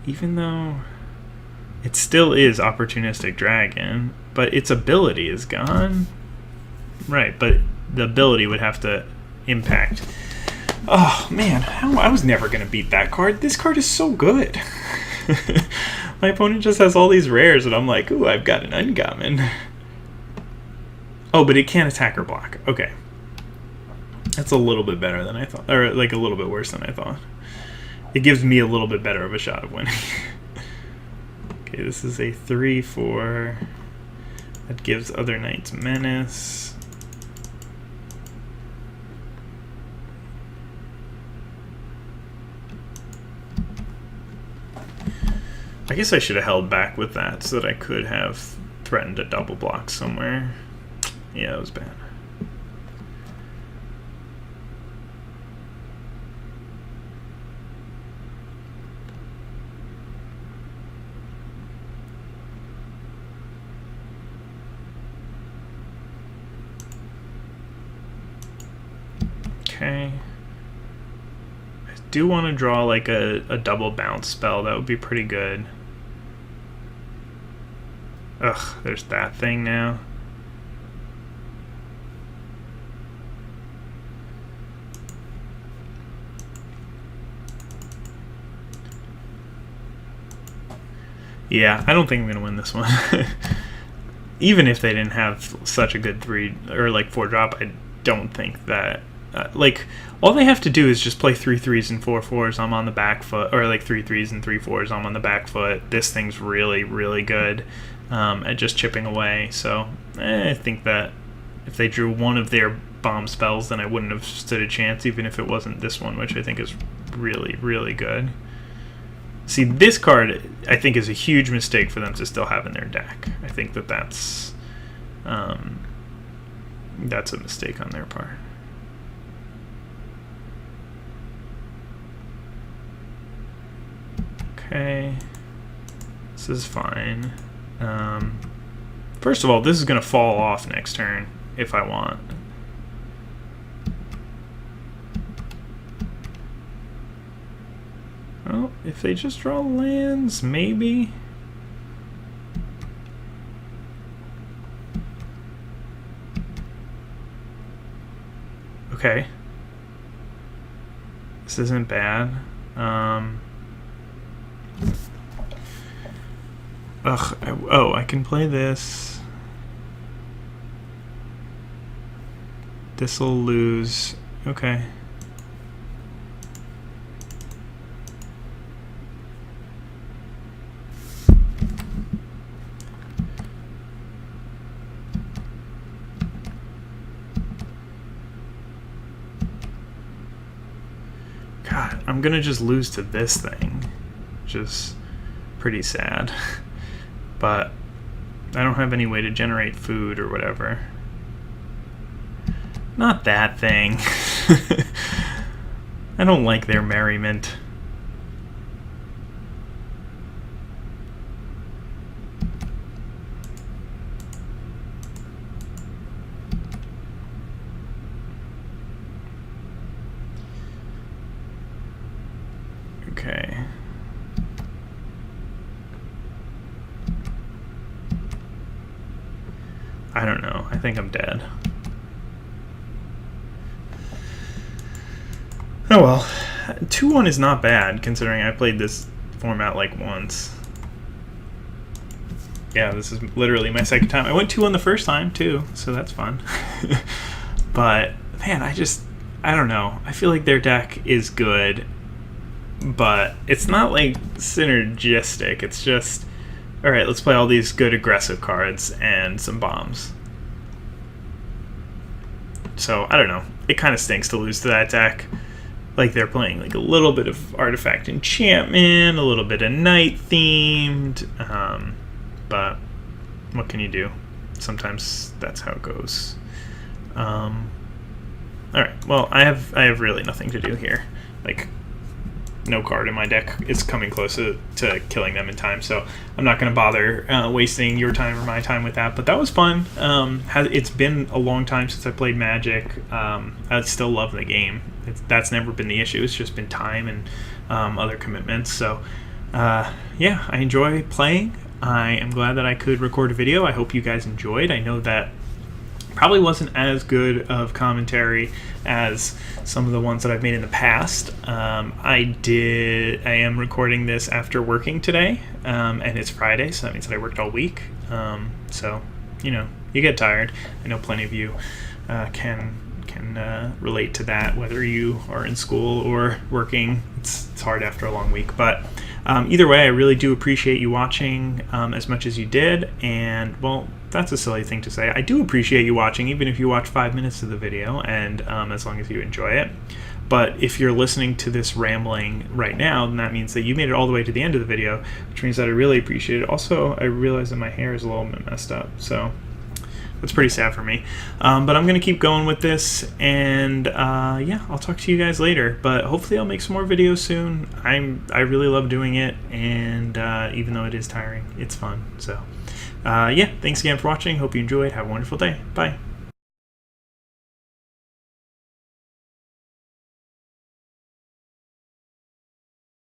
Even though it still is Opportunistic Dragon, but its ability is gone. Right, but the ability would have to impact. Oh man, I was never going to beat that card. This card is so good. My opponent just has all these rares, and I'm like, ooh, I've got an uncommon. Oh, but it can't attack or block. Okay. That's a little bit better than I thought. Or, like, a little bit worse than I thought. It gives me a little bit better of a shot of winning. Okay, this is a 3/4. That gives Other Knight's Menace. I guess I should have held back with that so that I could have threatened a double block somewhere. Yeah, it was bad. Okay. I do want to draw like a double bounce spell. That would be pretty good. Ugh, there's that thing now. Yeah, I don't think I'm going to win this one. Even if they didn't have such a good 3 or like 4-drop, I don't think that like all they have to do is just play 3/3s and 4/4s. I'm on the back foot, or like 3/3s and 3/4s. I'm on the back foot. This thing's really, really good at just chipping away. So I think that if they drew one of their bomb spells, then I wouldn't have stood a chance, even if it wasn't this one, which I think is really, really good. See, this card, I think, is a huge mistake for them to still have in their deck. I think that's a mistake on their part. Okay, this is fine. First of all, this is going to fall off next turn if I want. Well, if they just draw lands, maybe. Okay. This isn't bad. I can play this. This'll lose. Okay. God, I'm gonna just lose to this thing, which is pretty sad. But I don't have any way to generate food or whatever. Not that thing. I don't like their merriment. Okay. I don't know. I think I'm dead. Oh well. 2-1 is not bad, considering I played this format like once. Yeah, this is literally my second time. I went 2-1 the first time, too, so that's fun. But, man, I don't know. I feel like their deck is good, but it's not, like, synergistic. It's just, alright, let's play all these good aggressive cards and some bombs. So, I don't know. It kind of stinks to lose to that deck. Like, they're playing, like, a little bit of Artifact Enchantment, a little bit of Night themed, but what can you do? Sometimes that's how it goes. Alright, well, I have really nothing to do here. Like, no card in my deck is coming close to killing them in time, so I'm not going to bother wasting your time or my time with that. But that was fun. It's been a long time since I played Magic. I still love the game. That's never been the issue. It's just been time and other commitments. So yeah, I enjoy playing. I am glad that I could record a video. I hope you guys enjoyed. I know that probably wasn't as good of commentary as some of the ones that I've made in the past. I am recording this after working today, and it's Friday, so that means that I worked all week. So, you know, you get tired. I know plenty of you can relate to that, whether you are in school or working. It's hard after a long week, but either way, I really do appreciate you watching as much as you did, and, well, that's a silly thing to say. I do appreciate you watching, even if you watch 5 minutes of the video, and as long as you enjoy it. But if you're listening to this rambling right now, then that means that you made it all the way to the end of the video, which means that I really appreciate it. Also, I realize that my hair is a little bit messed up, so that's pretty sad for me. But I'm going to keep going with this, and yeah, I'll talk to you guys later. But hopefully I'll make some more videos soon. I really love doing it, and even though it is tiring, it's fun. So yeah, thanks again for watching. Hope you enjoyed. Have a wonderful day. Bye.